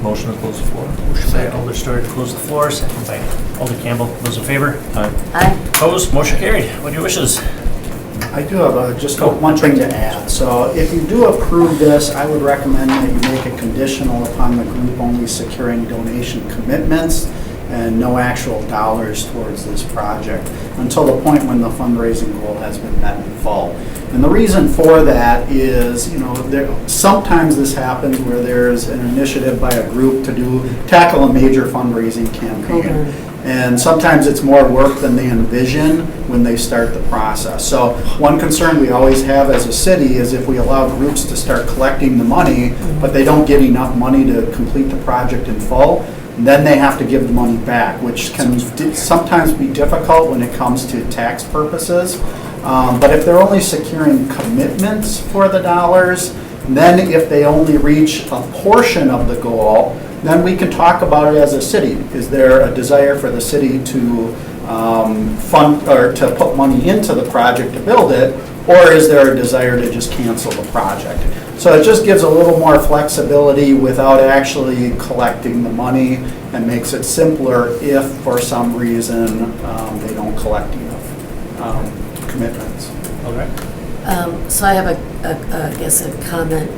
Motion to close the floor. Motion by Alder Stewart to close the floor, second by Alder Campbell. Those in favor? Aye. Opposed? Motion carried. What are your wishes? I do have just one thing to add. So if you do approve this, I would recommend that you make it conditional upon the group only securing donation commitments and no actual dollars towards this project until the point when the fundraising goal has been met in full. And the reason for that is, sometimes this happens where there's an initiative by a group to tackle a major fundraising campaign. And sometimes it's more work than they envision when they start the process. So one concern we always have as a city is if we allow groups to start collecting the money, but they don't get enough money to complete the project in full, then they have to give the money back, which can sometimes be difficult when it comes to tax purposes. But if they're only securing commitments for the dollars, then if they only reach a portion of the goal, then we can talk about it as a city. Is there a desire for the city to fund or to put money into the project to build it, or is there a desire to just cancel the project? So it just gives a little more flexibility without actually collecting the money, and makes it simpler if for some reason they don't collect enough commitments. All right. So I have I guess a comment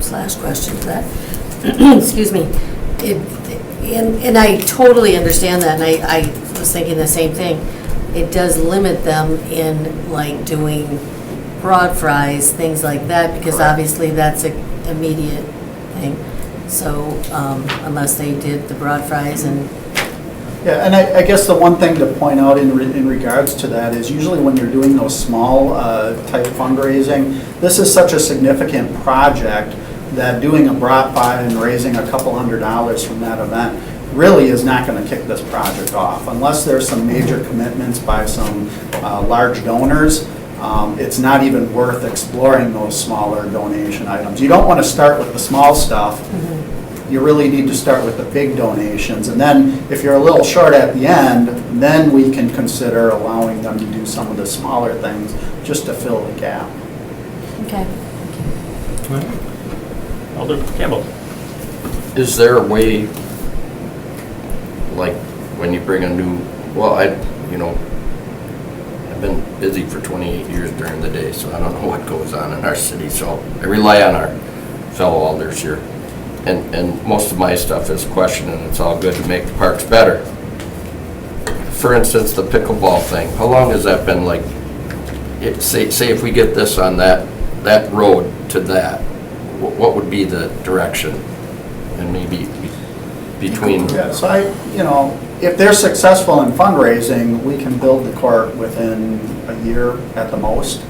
/ question to that. Excuse me. And I totally understand that, and I was thinking the same thing. It does limit them in like doing broad fries, things like that, because obviously that's an immediate thing. So unless they did the broad fries and Yeah, and I guess the one thing to point out in regards to that is usually when you're doing those small type fundraising, this is such a significant project that doing a brat buy and raising a couple $100s from that event really is not going to kick this project off. Unless there's some major commitments by some large donors, it's not even worth exploring those smaller donation items. You don't want to start with the small stuff. You really need to start with the big donations. And then if you're a little short at the end, then we can consider allowing them to do some of the smaller things just to fill the gap. okay. Alder Campbell. Is there a way, like, when you bring a new, well, I've been busy for 28 years during the day, so I don't know what goes on in our city, so I rely on our fellow alders here. And most of my stuff is questioning, it's all good to make the parks better. For instance, the pickleball thing, how long has that been, like, say if we get this on that road to that, what would be the direction? And maybe between... Yeah, so if they're successful in fundraising, we can build the court within a year at the most.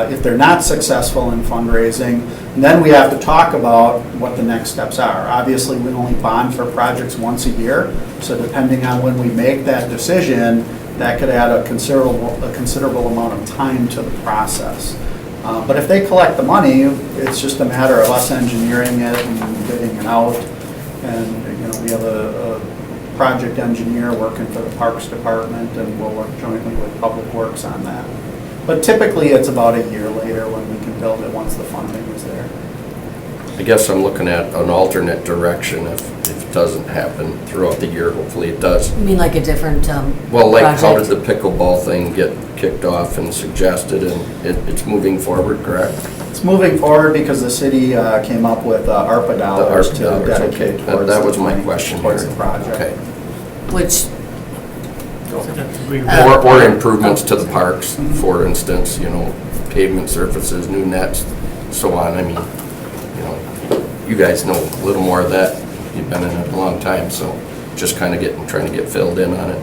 If they're not successful in fundraising, then we have to talk about what the next steps are. Obviously, we only bond for projects once a year, so depending on when we make that decision, that could add a considerable amount of time to the process. But if they collect the money, it's just a matter of us engineering it and bidding it out. And we have a project engineer working for the Parks Department, and we'll work jointly with Public Works on that. But typically, it's about a year later when we can build it once the funding is there. I guess I'm looking at an alternate direction if it doesn't happen throughout the year. Hopefully it does. You mean like a different Well, like how did project? the pickleball thing get kicked off and suggested, and it's moving forward, correct? It's moving forward because the city came up with ARPA dollars to dollars, dedicate okay. towards That was the my money, question towards here. the project. Okay. Which, Or improvements to the parks, for instance, pavement surfaces, new nets, so on. I mean, you guys know a little more of that. You've been in it a long time, so just kind of trying to get filled in on it.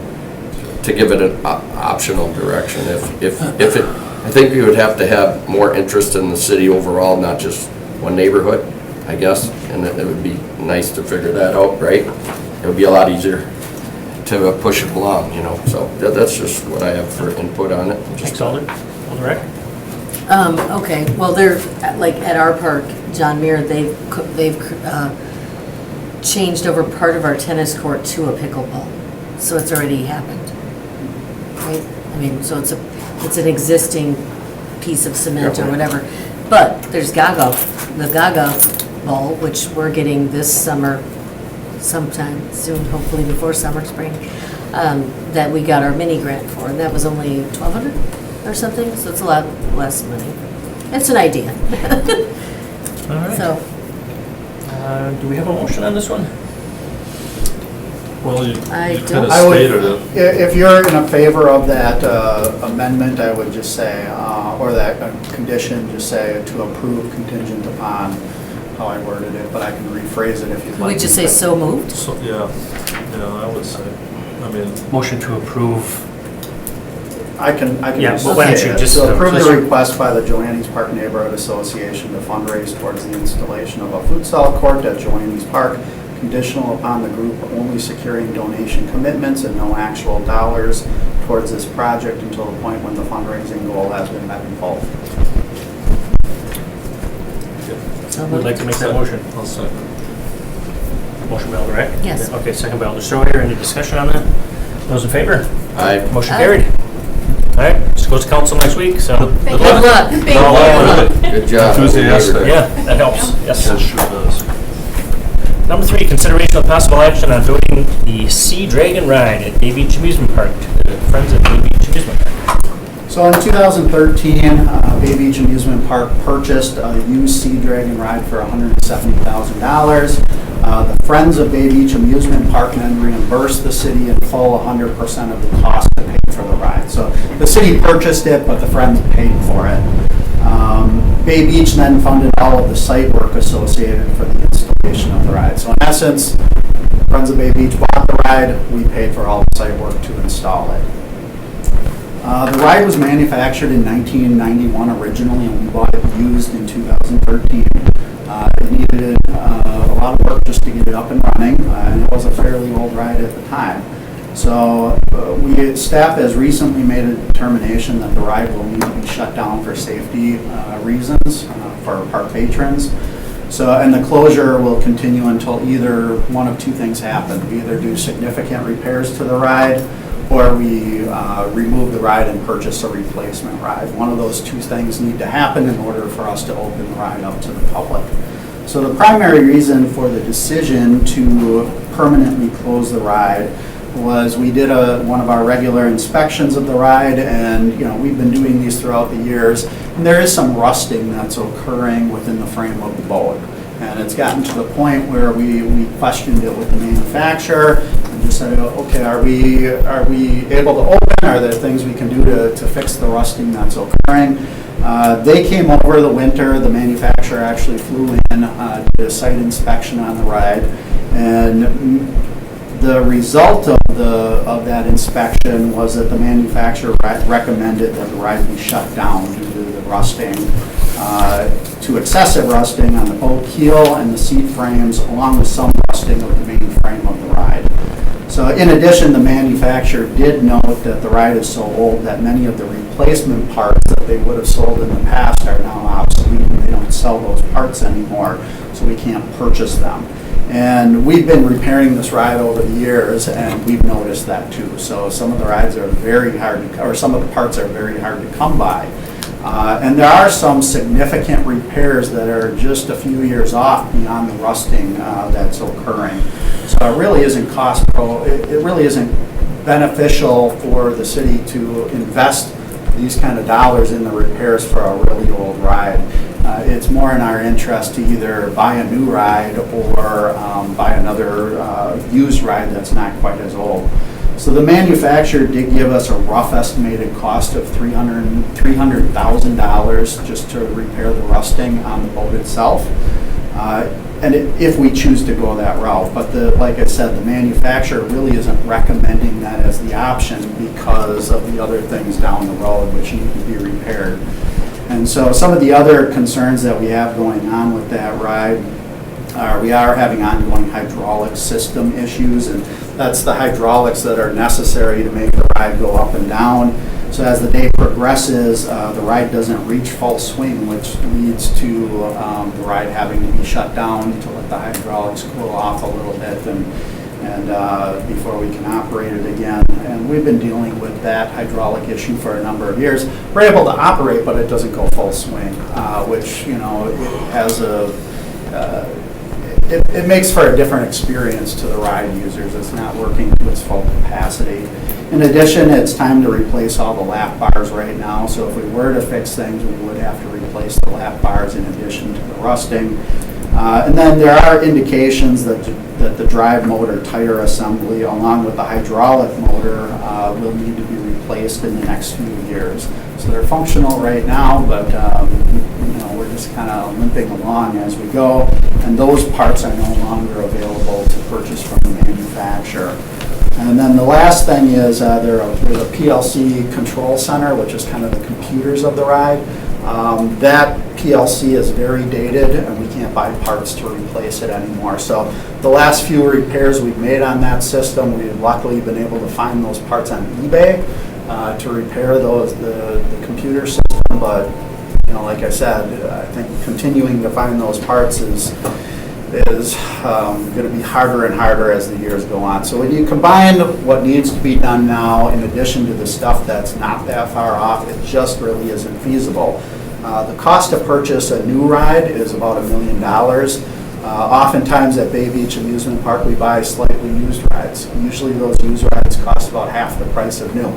To give it an optional direction. If I think we would have to have more interest in the city overall, not just one neighborhood, I guess, and it would be nice to figure that out, right? It would be a lot easier to push it along, so that's just what I have for input on it. Thanks, Alder. Alder Eck. okay, well, they're, like, at our park, John Muir, they've changed over part of our tennis court to a pickleball, so it's already happened, right? I mean, so it's an existing piece of cement or whatever. But there's the Gaga ball, which we're getting this summer, sometime soon, hopefully before spring, that we got our mini grant for, and that was only $1,200 or something, so it's a lot less money. It's an idea. All right. So, Do we have a motion on this one? Well, you I kind don't- of I would, stated it. if you're in favor of that amendment, I would just say, or that condition, just say to approve contingent upon how I worded it, but I can rephrase it if you'd can like. we just say so moved? So, yeah, I would say, I mean, Motion to approve. I can Yeah, well, why don't you just- So approve the request by the Joannes Park Neighborhood Association to fundraise towards the installation of a futsal court at Joannes Park, conditional upon the group only securing donation commitments and no actual dollars towards this project until the point when the fundraising goal has been met in full. So Would moved. like to make that motion. I'll second. Motion by Alder Eck? Yes. Okay, second by Alder Sawyer. Any discussion on that? Those in favor? I Motion Aye. carried. All right, just goes to council next week, so. Thank Good you. luck. Thank No, you. Good job. Enthusiastic. Yeah, that helps, yes. It sure does. Number 3, consideration of possible action on donating the Sea Dragon ride at Bay Beach Amusement Park to the Friends of Bay Beach Amusement Park. So in 2013, Bay Beach Amusement Park purchased a used Sea Dragon ride for $170,000. The Friends of Bay Beach Amusement Park then reimbursed the city in full 100% of the cost to pay for the ride. So the city purchased it, but the Friends paid for it. Bay Beach then funded all of the site work associated for the installation of the ride. So in essence, Friends of Bay Beach bought the ride, we paid for all the site work to install it. The ride was manufactured in 1991 originally, and we bought it used in 2013. It needed a lot of work just to get it up and running, and it was a fairly old ride at the time. So staff has recently made a determination that the ride will need to be shut down for safety reasons for our park patrons. So, and the closure will continue until either one of two things happen. We either do significant repairs to the ride, or we remove the ride and purchase a replacement ride. One of those two things need to happen in order for us to open the ride up to the public. So the primary reason for the decision to permanently close the ride was we did one of our regular inspections of the ride, and we've been doing these throughout the years, and there is some rusting that's occurring within the frame of the boat. And it's gotten to the point where we questioned it with the manufacturer and just said, okay, are we able to open? Are there things we can do to fix the rusting that's occurring? They came over the winter. The manufacturer actually flew in, did a site inspection on the ride, and the result of that inspection was that the manufacturer recommended that the ride be shut down due to the rusting, to excessive rusting on the boat keel and the seat frames, along with some rusting of the main frame of the ride. So in addition, the manufacturer did note that the ride is so old that many of the replacement parts that they would have sold in the past are now obsolete, and they don't sell those parts anymore, so we can't purchase them. And we've been repairing this ride over the years, and we've noticed that too. So some of the rides are very hard to, or some of the parts are very hard to come by. And there are some significant repairs that are just a few years off beyond the rusting that's occurring. So it really isn't it really isn't beneficial for the city to invest these kind of dollars in the repairs for a really old ride. It's more in our interest to either buy a new ride or buy another used ride that's not quite as old. So the manufacturer did give us a rough estimated cost of $300,000 just to repair the rusting on the boat itself. And if we choose to go that route. But like I said, the manufacturer really isn't recommending that as the option because of the other things down the road which need to be repaired. And so some of the other concerns that we have going on with that ride are we are having ongoing hydraulic system issues, and that's the hydraulics that are necessary to make the ride go up and down. So as the day progresses, the ride doesn't reach full swing, which leads to the ride having to be shut down to let the hydraulics cool off a little bit and before we can operate it again. And we've been dealing with that hydraulic issue for a number of years. We're able to operate, but it doesn't go full swing, which it has it makes for a different experience to the ride users. It's not working to its full capacity. In addition, it's time to replace all the lap bars right now. So if we were to fix things, we would have to replace the lap bars in addition to the rusting. And then there are indications that the drive motor tire assembly, along with the hydraulic motor, will need to be replaced in the next few years. So they're functional right now, but we're just kind of limping along as we go. And those parts are no longer available to purchase from the manufacturer. And then the last thing is there's a PLC control center, which is kind of the computers of the ride. That PLC is very dated, and we can't buy parts to replace it anymore. So the last few repairs we've made on that system, we've luckily been able to find those parts on eBay to repair the computer system. But like I said, I think continuing to find those parts is is going to be harder and harder as the years go on. So when you combine what needs to be done now in addition to the stuff that's not that far off, it just really isn't feasible. The cost to purchase a new ride is about $1 million. Oftentimes at Bay Beach Amusement Park, we buy slightly used rides. Usually those used rides cost about half the price of new.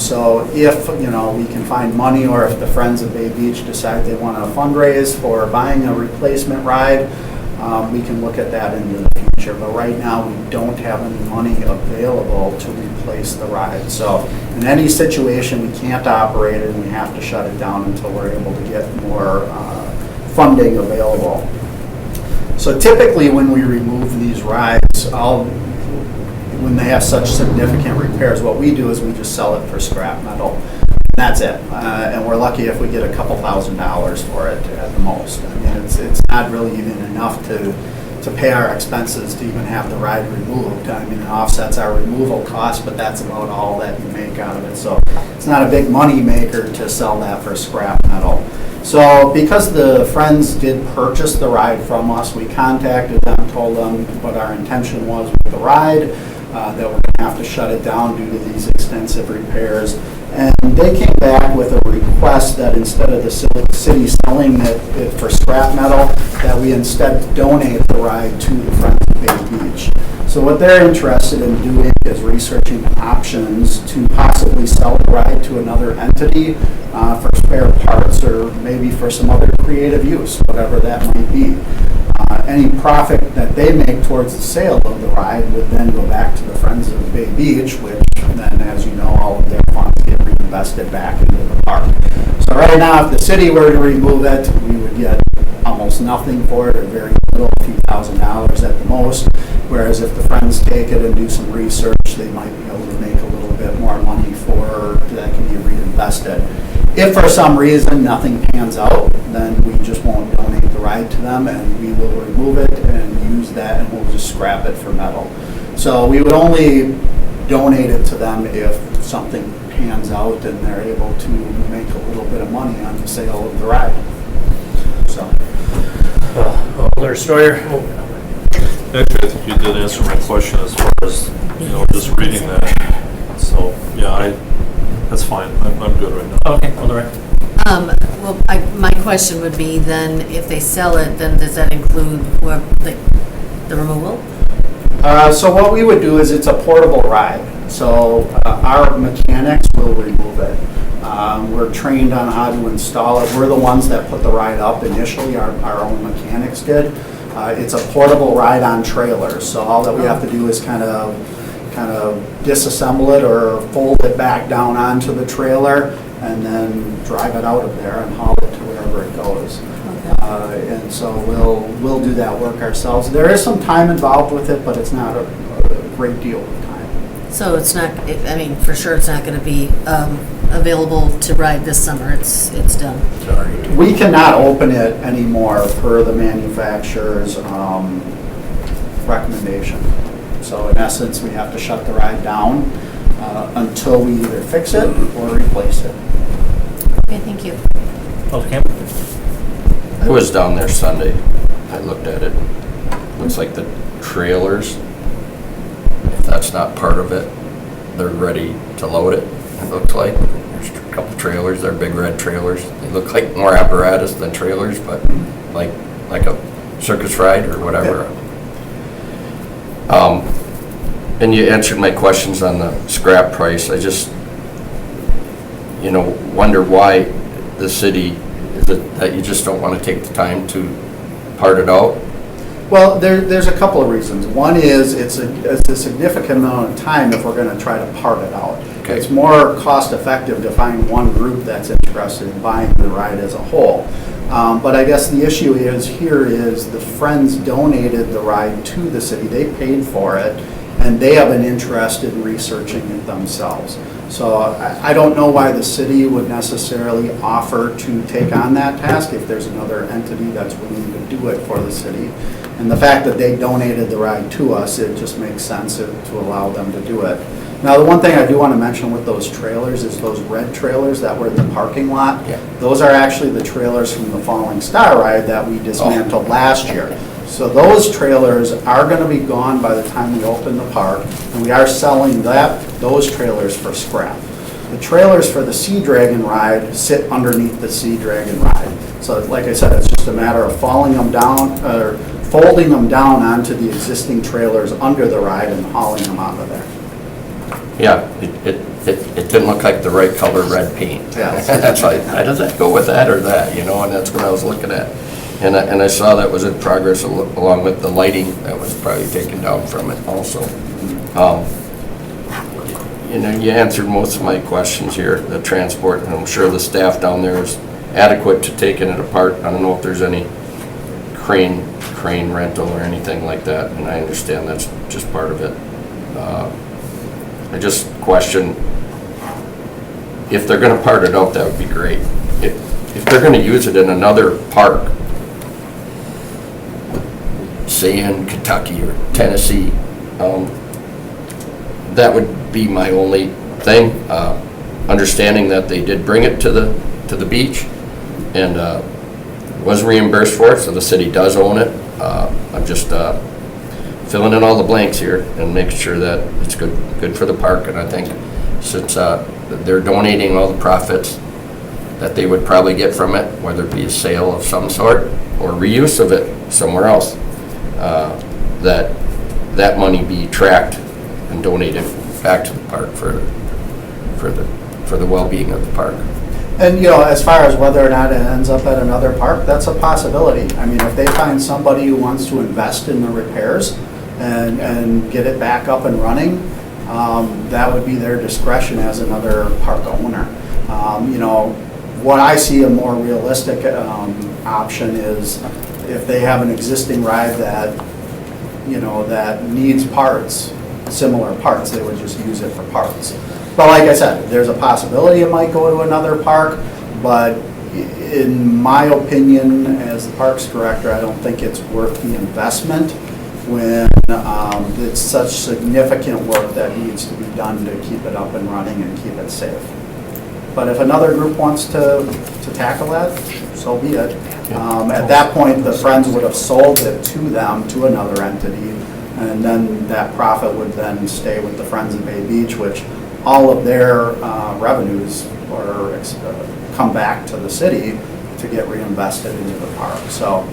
So if, we can find money, or if the Friends of Bay Beach decide they want to fundraise for buying a replacement ride, we can look at that into the future. But right now, we don't have any money available to replace the ride. So in any situation, we can't operate it, and we have to shut it down until we're able to get more funding available. So typically, when we remove these rides, when they have such significant repairs, what we do is we just sell it for scrap metal. That's it. And we're lucky if we get a couple $1,000s for it at the most. I mean, it's not really even enough to pay our expenses to even have the ride removed. I mean, it offsets our removal cost, but that's about all that you make out of it. So it's not a big money maker to sell that for scrap metal. So because the Friends did purchase the ride from us, we contacted them, told them what our intention was with the ride, that we're going to have to shut it down due to these extensive repairs. And they came back with a request that instead of the city selling it for scrap metal, that we instead donate the ride to the Friends of Bay Beach. So what they're interested in doing is researching options to possibly sell the ride to another entity for spare parts, or maybe for some other creative use, whatever that might be. Any profit that they make towards the sale of the ride would then go back to the Friends of Bay Beach, which then, as you know, all of their funds get reinvested back into the park. So right now, if the city were to remove it, we would get almost nothing for it, or very little, a few $1,000s at the most. Whereas if the Friends take it and do some research, they might be able to make a little bit more money that can be reinvested. If for some reason nothing pans out, then we just won't donate the ride to them, and we will remove it and use that, and we'll just scrap it for metal. So we would only donate it to them if something pans out and they're able to make a little bit of money on the sale of the ride. So. Alder Steuer? Actually, I think you did answer my question as far as, just reading that. So, yeah, that's fine. I'm good right now. Okay, Alder Rick. Well, my question would be then, if they sell it, then does that include the removal? So what we would do is, it's a portable ride. So our mechanics will remove it. We're trained on how to install it. We're the ones that put the ride up initially. Our own mechanics did. It's a portable ride on trailers. So all that we have to do is kind of disassemble it or fold it back down onto the trailer, and then drive it out of there and haul it to wherever it goes. And so we'll do that work ourselves. There is some time involved with it, but it's not a great deal of time. So it's not, for sure it's not going to be available to ride this summer. It's done. Sorry. We cannot open it anymore per the manufacturer's recommendation. So in essence, we have to shut the ride down until we either fix it or replace it. Okay, thank you. Alder Campbell? I was down there Sunday. I looked at it. Looks like the trailers, if that's not part of it, they're ready to load it. It looks like there's a couple trailers. They're big red trailers. They look like more apparatus than trailers, but like a circus ride or whatever. And you answered my questions on the scrap price. I just, wonder why the city, is it that you just don't want to take the time to part it out? Well, there's a couple of reasons. One is it's a significant amount of time if we're going to try to part it out. Okay. It's more cost effective to find one group that's interested in buying the ride as a whole. But I guess the issue is the Friends donated the ride to the city. They paid for it, and they have an interest in researching it themselves. So I don't know why the city would necessarily offer to take on that task if there's another entity that's willing to do it for the city. And the fact that they donated the ride to us, it just makes sense to allow them to do it. Now, the one thing I do want to mention with those trailers is those red trailers that were in the parking lot. Yeah. Those are actually the trailers from the Falling Star ride that we dismantled last year. So So those trailers are going to be gone by the time we open the park, and we are selling those trailers for scrap. The trailers for the Sea Dragon ride sit underneath the Sea Dragon ride. So like I said, it's just a matter of folding them down onto the existing trailers under the ride and hauling them out of there. Yeah, it didn't look like the right color red paint. Yeah. That's why, how does that go with that or that, you know, and that's what I was looking at. And I saw that was in progress along with the lighting that was probably taken down from it also. You know, you answered most of my questions here, the transport, and I'm sure the staff down there is adequate to taking it apart. I don't know if there's any crane rental or anything like that, and I understand that's just part of it. I just question, if they're gonna part it out, that would be great. If they're gonna use it in another park, say in Kentucky or Tennessee, that would be my only thing. Understanding that they did bring it to the beach and was reimbursed for it, so the city does own it. I'm just filling in all the blanks here and making sure that it's good for the park. And I think since they're donating all the profits that they would probably get from it, whether it be a sale of some sort or reuse of it somewhere else, that money be tracked and donated back to the park for the well-being of the park. And, you know, as far as whether or not it ends up at another park, that's a possibility. I mean, if they find somebody who wants to invest in the repairs and get it back up and running, that would be their discretion as another park owner. You know, what I see a more realistic option is if they have an existing ride that, you know, that needs parts, similar parts, they would just use it for parts. But like I said, there's a possibility it might go to another park, but in my opinion, as the Parks Director, I don't think it's worth the investment when it's such significant work that needs to be done to keep it up and running and keep it safe. But if another group wants to tackle that, so be it. At that point, the Friends would have sold it to them, to another entity, and then that profit would then stay with the Friends of Bay Beach, which all of their revenues come back to the city to get reinvested into the park. So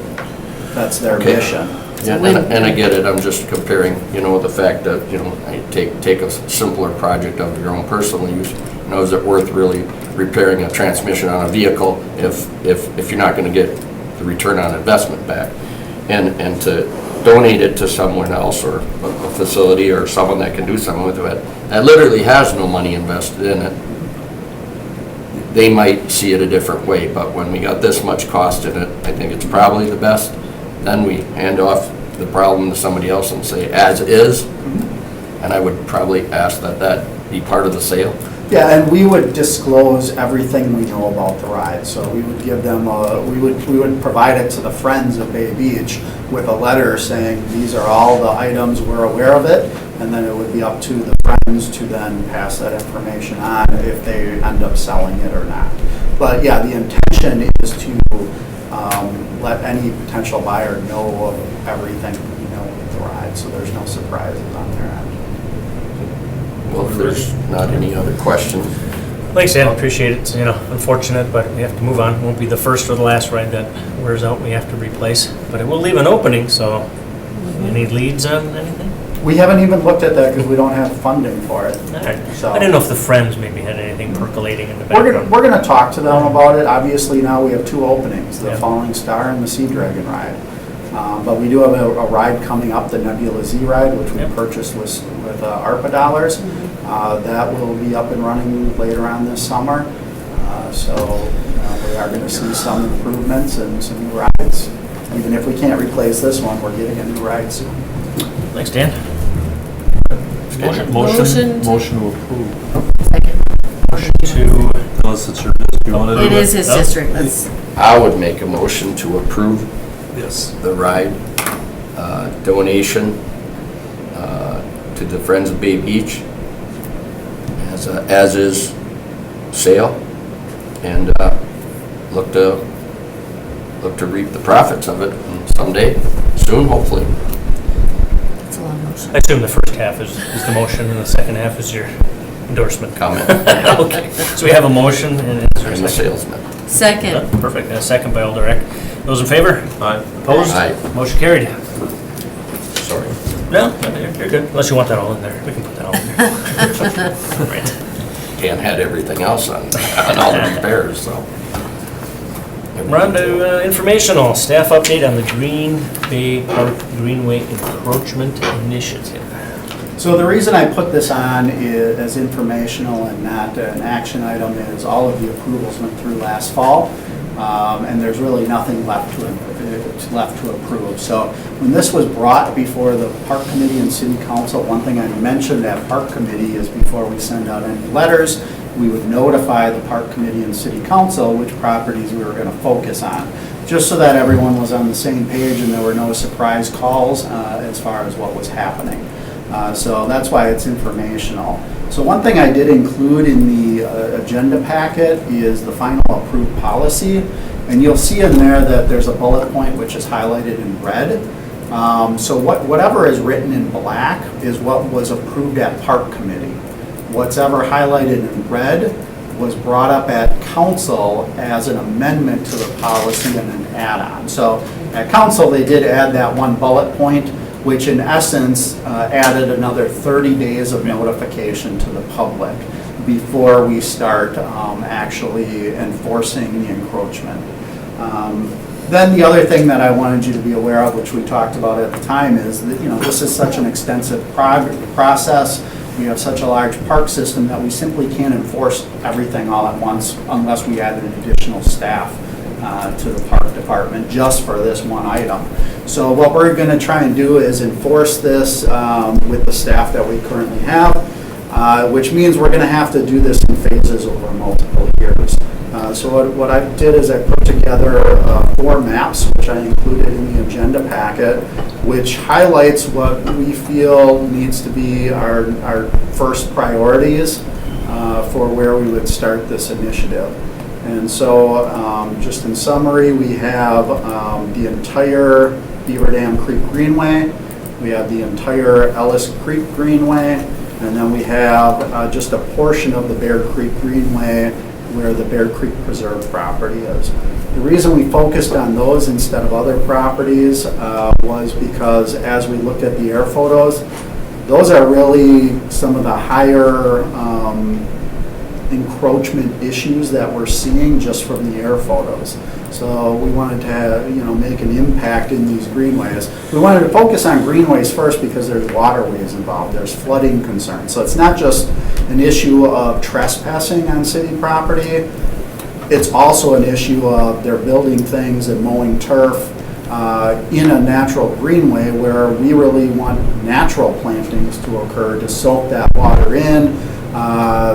that's their mission. Yeah, and I get it, I'm just comparing, you know, the fact that, you know, I take a simpler project of your own personal use. You know, is it worth really repairing a transmission on a vehicle if you're not gonna get the return on investment back? And to donate it to someone else or a facility or someone that can do something with it, that literally has no money invested in it, they might see it a different way, but when we got this much cost in it, I think it's probably the best. Then we hand off the problem to somebody else and say, as is, and I would probably ask that be part of the sale. Yeah, and we would disclose everything we know about the ride. So we would give them, we would provide it to the Friends of Bay Beach with a letter saying, these are all the items, we're aware of it, and then it would be up to the Friends to then pass that information on if they end up selling it or not. But yeah, the intention is to let any potential buyer know of everything we know with the ride, so there's no surprises on their end. Well, if there's not any other questions. Thanks, Dan, appreciate it. It's, you know, unfortunate, but we have to move on. Won't be the first or the last ride that wears out, we have to replace. But it will leave an opening, so any leads on anything? We haven't even looked at that because we don't have funding for it. All right. So- I didn't know if the Friends maybe had anything percolating in the We're background. gonna talk to them about it. Obviously, now we have two openings, the Yeah. Falling Star and the Sea Dragon ride. But we do have a ride coming up, the Nebula Z ride, which we Yep. purchased with ARPA dollars. That will be up and running later on this summer. So we are gonna see some improvements and some new rides. Even if we can't replace this one, we're getting a new ride soon. Thanks, Dan. Motion Motion to approve. To, Unless it's your, you want to do It is his No. district, that's, I would make a motion to approve Yes. the ride donation to the Friends of Bay Beach as a as-is sale, and look to reap the profits of it someday, soon, hopefully. It's a long motion. I assume the first half is the motion and the second half is your endorsement. Comment. Okay, so we have a motion and is there a I'm a second? Second. salesman. Perfect, and a second by Alder Eck. Those in favor? Aye. Opposed? Aye. Motion carried. Sorry. No, you're good, unless you want that all in there, we can put that all in there. Right. Dan had everything else on all the repairs, so. We're on to informational, staff update on the Green Bay Park Greenway Encroachment Initiative. So the reason I put this on as informational and not an action item is all of the approvals went through last fall, and there's really nothing left to approve. So when this was brought before the Park Committee and City Council, one thing I mentioned at Park Committee is before we send out any letters, we would notify the Park Committee and City Council which properties we were going to focus on, just so that everyone was on the same page and there were no surprise calls as far as what was happening. So that's why it's informational. So one thing I did include in the agenda packet is the final approved policy. And you'll see in there that there's a bullet point which is highlighted in red. So whatever is written in black is what was approved at Park Committee. What's ever highlighted in red was brought up at council as an amendment to the policy and an add-on. So at council, they did add that one bullet point, which in essence added another 30 days of notification to the public before we start actually enforcing the encroachment. Then the other thing that I wanted you to be aware of, which we talked about at the time, is that this is such an extensive process. We have such a large park system that we simply can't enforce everything all at once unless we add an additional staff to the park department just for this one item. So what we're going to try and do is enforce this with the staff that we currently have, which means we're going to have to do this in phases over multiple years. So what I did is I put together 4 maps, which I included in the agenda packet, which highlights what we feel needs to be our first priorities for where we would start this initiative. And so just in summary, we have the entire Beaver Dam Creek Greenway, we have the entire Ellis Creek Greenway, and then we have just a portion of the Bear Creek Greenway where the Bear Creek Preserve property is. The reason we focused on those instead of other properties was because as we looked at the air photos, those are really some of the higher encroachment issues that we're seeing just from the air photos. So we wanted to make an impact in these greenways. We wanted to focus on greenways first because there's waterways involved, there's flooding concerns. So it's not just an issue of trespassing on city property, it's also an issue of they're building things and mowing turf in a natural greenway where we really want natural plantings to occur to soak that water in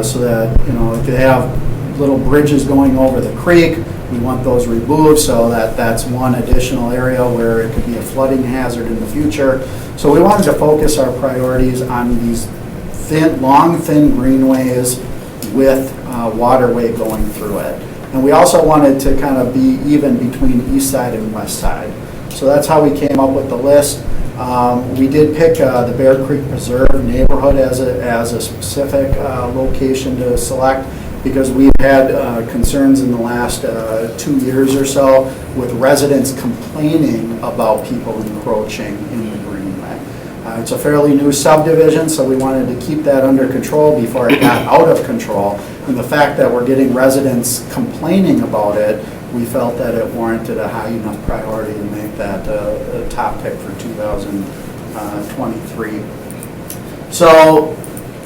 so that, if you have little bridges going over the creek, we want those removed so that that's one additional area where it could be a flooding hazard in the future. So we wanted to focus our priorities on these long, thin greenways with waterway going through it. And we also wanted to kind of be even between east side and west side. So that's how we came up with the list. We did pick the Bear Creek Preserve neighborhood as a specific location to select because we've had concerns in the last 2 years or so with residents complaining about people encroaching in the greenway. It's a fairly new subdivision, so we wanted to keep that under control before it got out of control. And the fact that we're getting residents complaining about it, we felt that it warranted a high enough priority to make that a top pick for 2023. So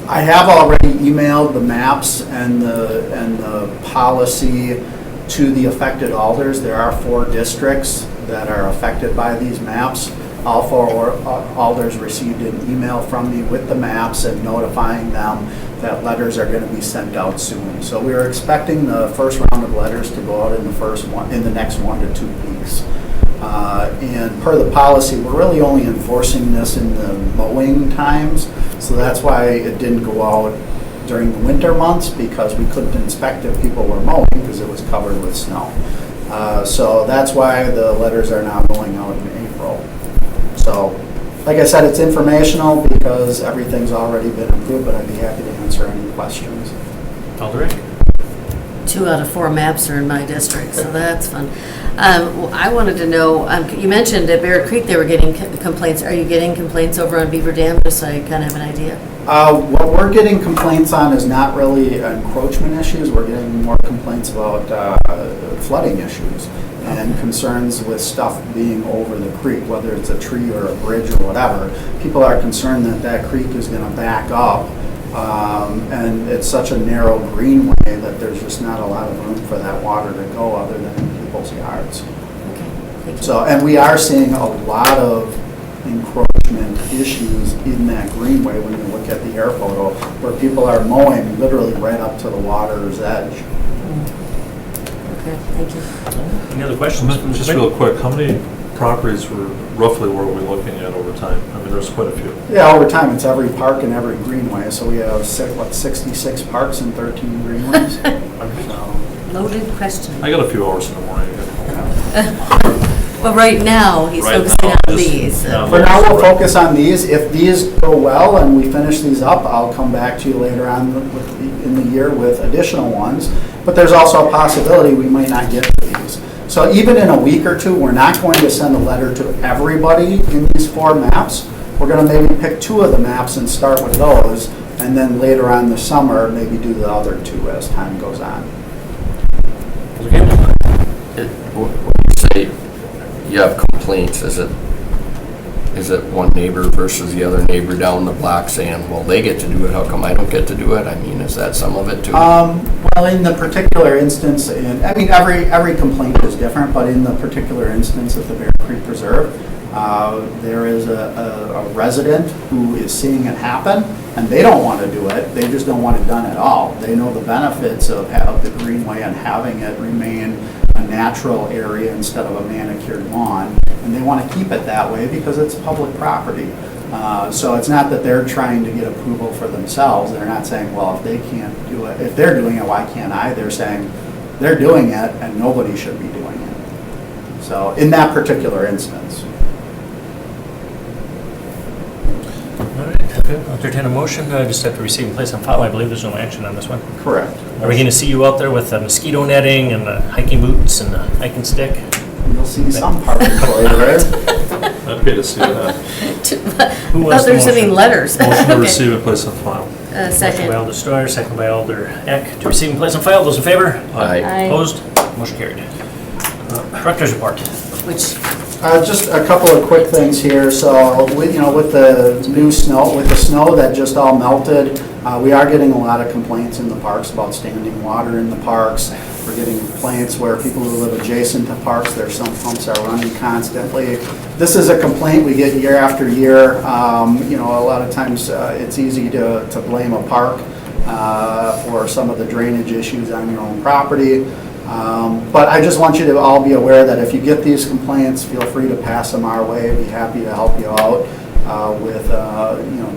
I have already emailed the maps and the policy to the affected alders. There are 4 districts that are affected by these maps. All 4 alders received an email from me with the maps and notifying them that letters are going to be sent out soon. So we are expecting the first round of letters to go out in the next 1 to 2 weeks. And per the policy, we're really only enforcing this in the mowing times. So that's why it didn't go out during the winter months, because we couldn't inspect if people were mowing because it was covered with snow. So that's why the letters are now going out in April. So, like I said, it's informational because everything's already been approved, but I'd be happy to answer any questions. Alder. 2 out of 4 maps are in my district, so that's fun. Well, I wanted to know, you mentioned at Bear Creek they were getting complaints. Are you getting complaints over on Beaver Dam, just so I kind of have an idea? What we're getting complaints on is not really encroachment issues. We're getting more complaints about flooding issues and concerns with stuff being over the creek, whether it's a tree or a bridge or whatever. People are concerned that that creek is going to back up, and it's such a narrow greenway that there's just not a lot of room for that water to go other than in people's yards. Okay, thank you. So, and we are seeing a lot of encroachment issues in that greenway when you look at the air photo, where people are mowing literally right up to the water's edge. Okay, thank you. Any other questions? Just real quick, how many properties were roughly were we looking at over time? I mean, there's quite a few. Yeah, over time, it's every park and every greenway. So we have 66 parks and 13 greenways. Loaded question. I got a few hours in the morning. Well, right now, he's Right focusing now, on just- these. yeah. For now, we'll focus on these. If these go well and we finish these up, I'll come back to you later on in the year with additional ones. But there's also a possibility we might not get to these. So even in a week or two, we're not going to send a letter to everybody in these 4 maps. We're going to maybe pick 2 of the maps and start with those, and then later on in the summer, maybe do the other 2 as time goes on. When you say you have complaints, is it one neighbor versus the other neighbor down the block saying, well, they get to do it, how come I don't get to do it? I mean, is that some of it too? Well, in the particular instance, I mean, every complaint is different, but in the particular instance of the Bear Creek Preserve, there is a resident who is seeing it happen, and they don't want to do it. They just don't want it done at all. They know the benefits of the greenway and having it remain a natural area instead of a manicured lawn, and they want to keep it that way because it's public property. So it's not that they're trying to get approval for themselves. They're not saying, well, if they can't do it, if they're doing it, why can't I? They're saying they're doing it and nobody should be doing it. So in that particular instance. All right, I'll entertain a motion. Just have to receive and place on file. I believe there's no action on this one. Correct. Are we going to see you out there with mosquito netting and hiking boots and a hiking stick? You'll see some part of it for you there. I'd pay to see that. Who I wants thought they the were sending motion? letters. Motion to Okay. receive and place on file. Motion by Second. Alder Steuer, second by Alder Eck. To receive and place on file. Those in favor? Aye. Aye. Opposed? Motion carried. Director's report. Which, Just a couple of quick things here. So, with the new snow, with the snow that just all melted, we are getting a lot of complaints in the parks about standing water in the parks. We're getting complaints where people who live adjacent to parks, their sump pumps are running constantly. This is a complaint we get year after year. A lot of times it's easy to blame a park for some of the drainage issues on your own property. But I just want you to all be aware that if you get these complaints, feel free to pass them our way. Be happy to help you out with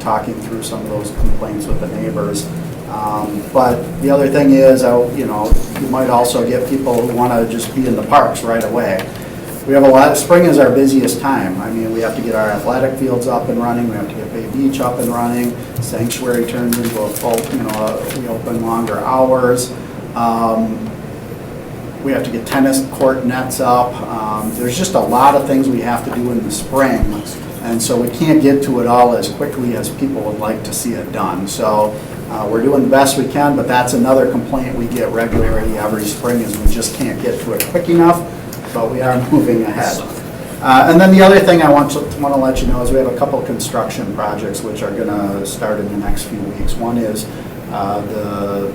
talking through some of those complaints with the neighbors. But the other thing is, you might also get people who want to just be in the parks right away. We have a lot. Spring is our busiest time. I mean, we have to get our athletic fields up and running. We have to get Bay Beach up and running. Sanctuary turns into a full. We open longer hours. We have to get tennis court nets up. There's just a lot of things we have to do in the spring, and so we can't get to it all as quickly as people would like to see it done. So we're doing the best we can, but that's another complaint we get regularly every spring is we just can't get to it quick enough, but we are moving ahead. And then the other thing I want to let you know is we have a couple construction projects which are going to start in the next few weeks. One is the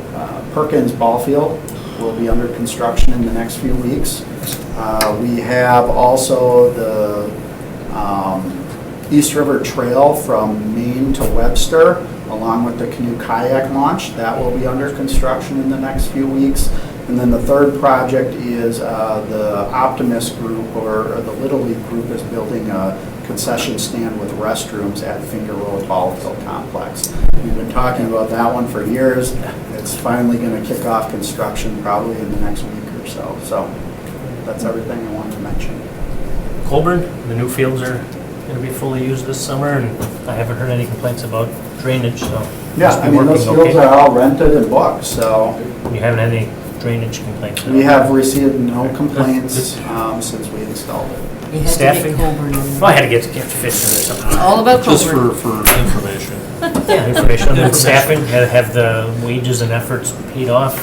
Perkins Ball Field will be under construction in the next few weeks. We have also the East River Trail from Maine to Webster, along with the canoe kayak launch. That will be under construction in the next few weeks. And then the third project is the Optimist Group, or the Little League Group, is building a concession stand with restrooms at Finger Road Ball Field Complex. We've been talking about that one for years. It's finally going to kick off construction probably in the next week or so. So that's everything I wanted to mention. Colburn, the new fields are gonna be fully used this summer, and I haven't heard any complaints about drainage, so. Yeah, must be I mean, those working fields okay. are all rented and booked, so You haven't had any drainage complaints? we have received no complaints since we installed it. You had to Staffing? get Colburn in. Well, I had to get fish in or something. All about Just Colburn. for information. Yeah, information, and staffing, have the wages and efforts paid off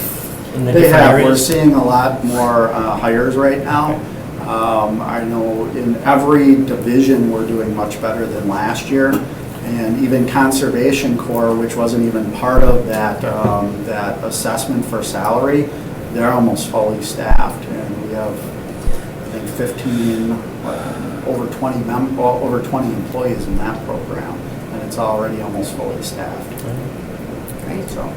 in the They different have, we're areas? seeing a lot more hires right now. I know in every division, we're doing much better than last year. And even Conservation Corps, which wasn't even part of that, that assessment for salary, they're almost fully staffed. And we have, I think, 15, over 20 over 20 employees in that program. And it's already almost fully staffed. Great. So,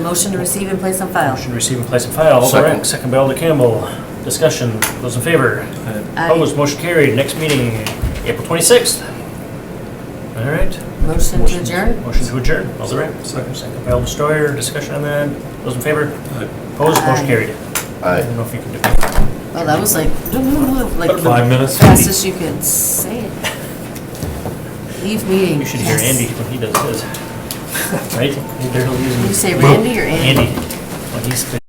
Motion to receive and place on file. Motion to receive and place on file. Alder Second. Rank, second by Alder Campbell. Discussion. Those in favor? Aye. Opposed? Motion carried. Next meeting, April 26th. All right. Motion to adjourn? Motion to adjourn. Alder Rank, second by Alder Steuer. Discussion on that. Those in favor? Opposed? Motion Aye. carried. I Aye. don't know if you can do it. Oh, that was like 5 minutes? fastest you could say it. Leave meeting. You should hear Yes. Andy when he does his. Right? He'll use You say Randy or Andy? Andy. When he's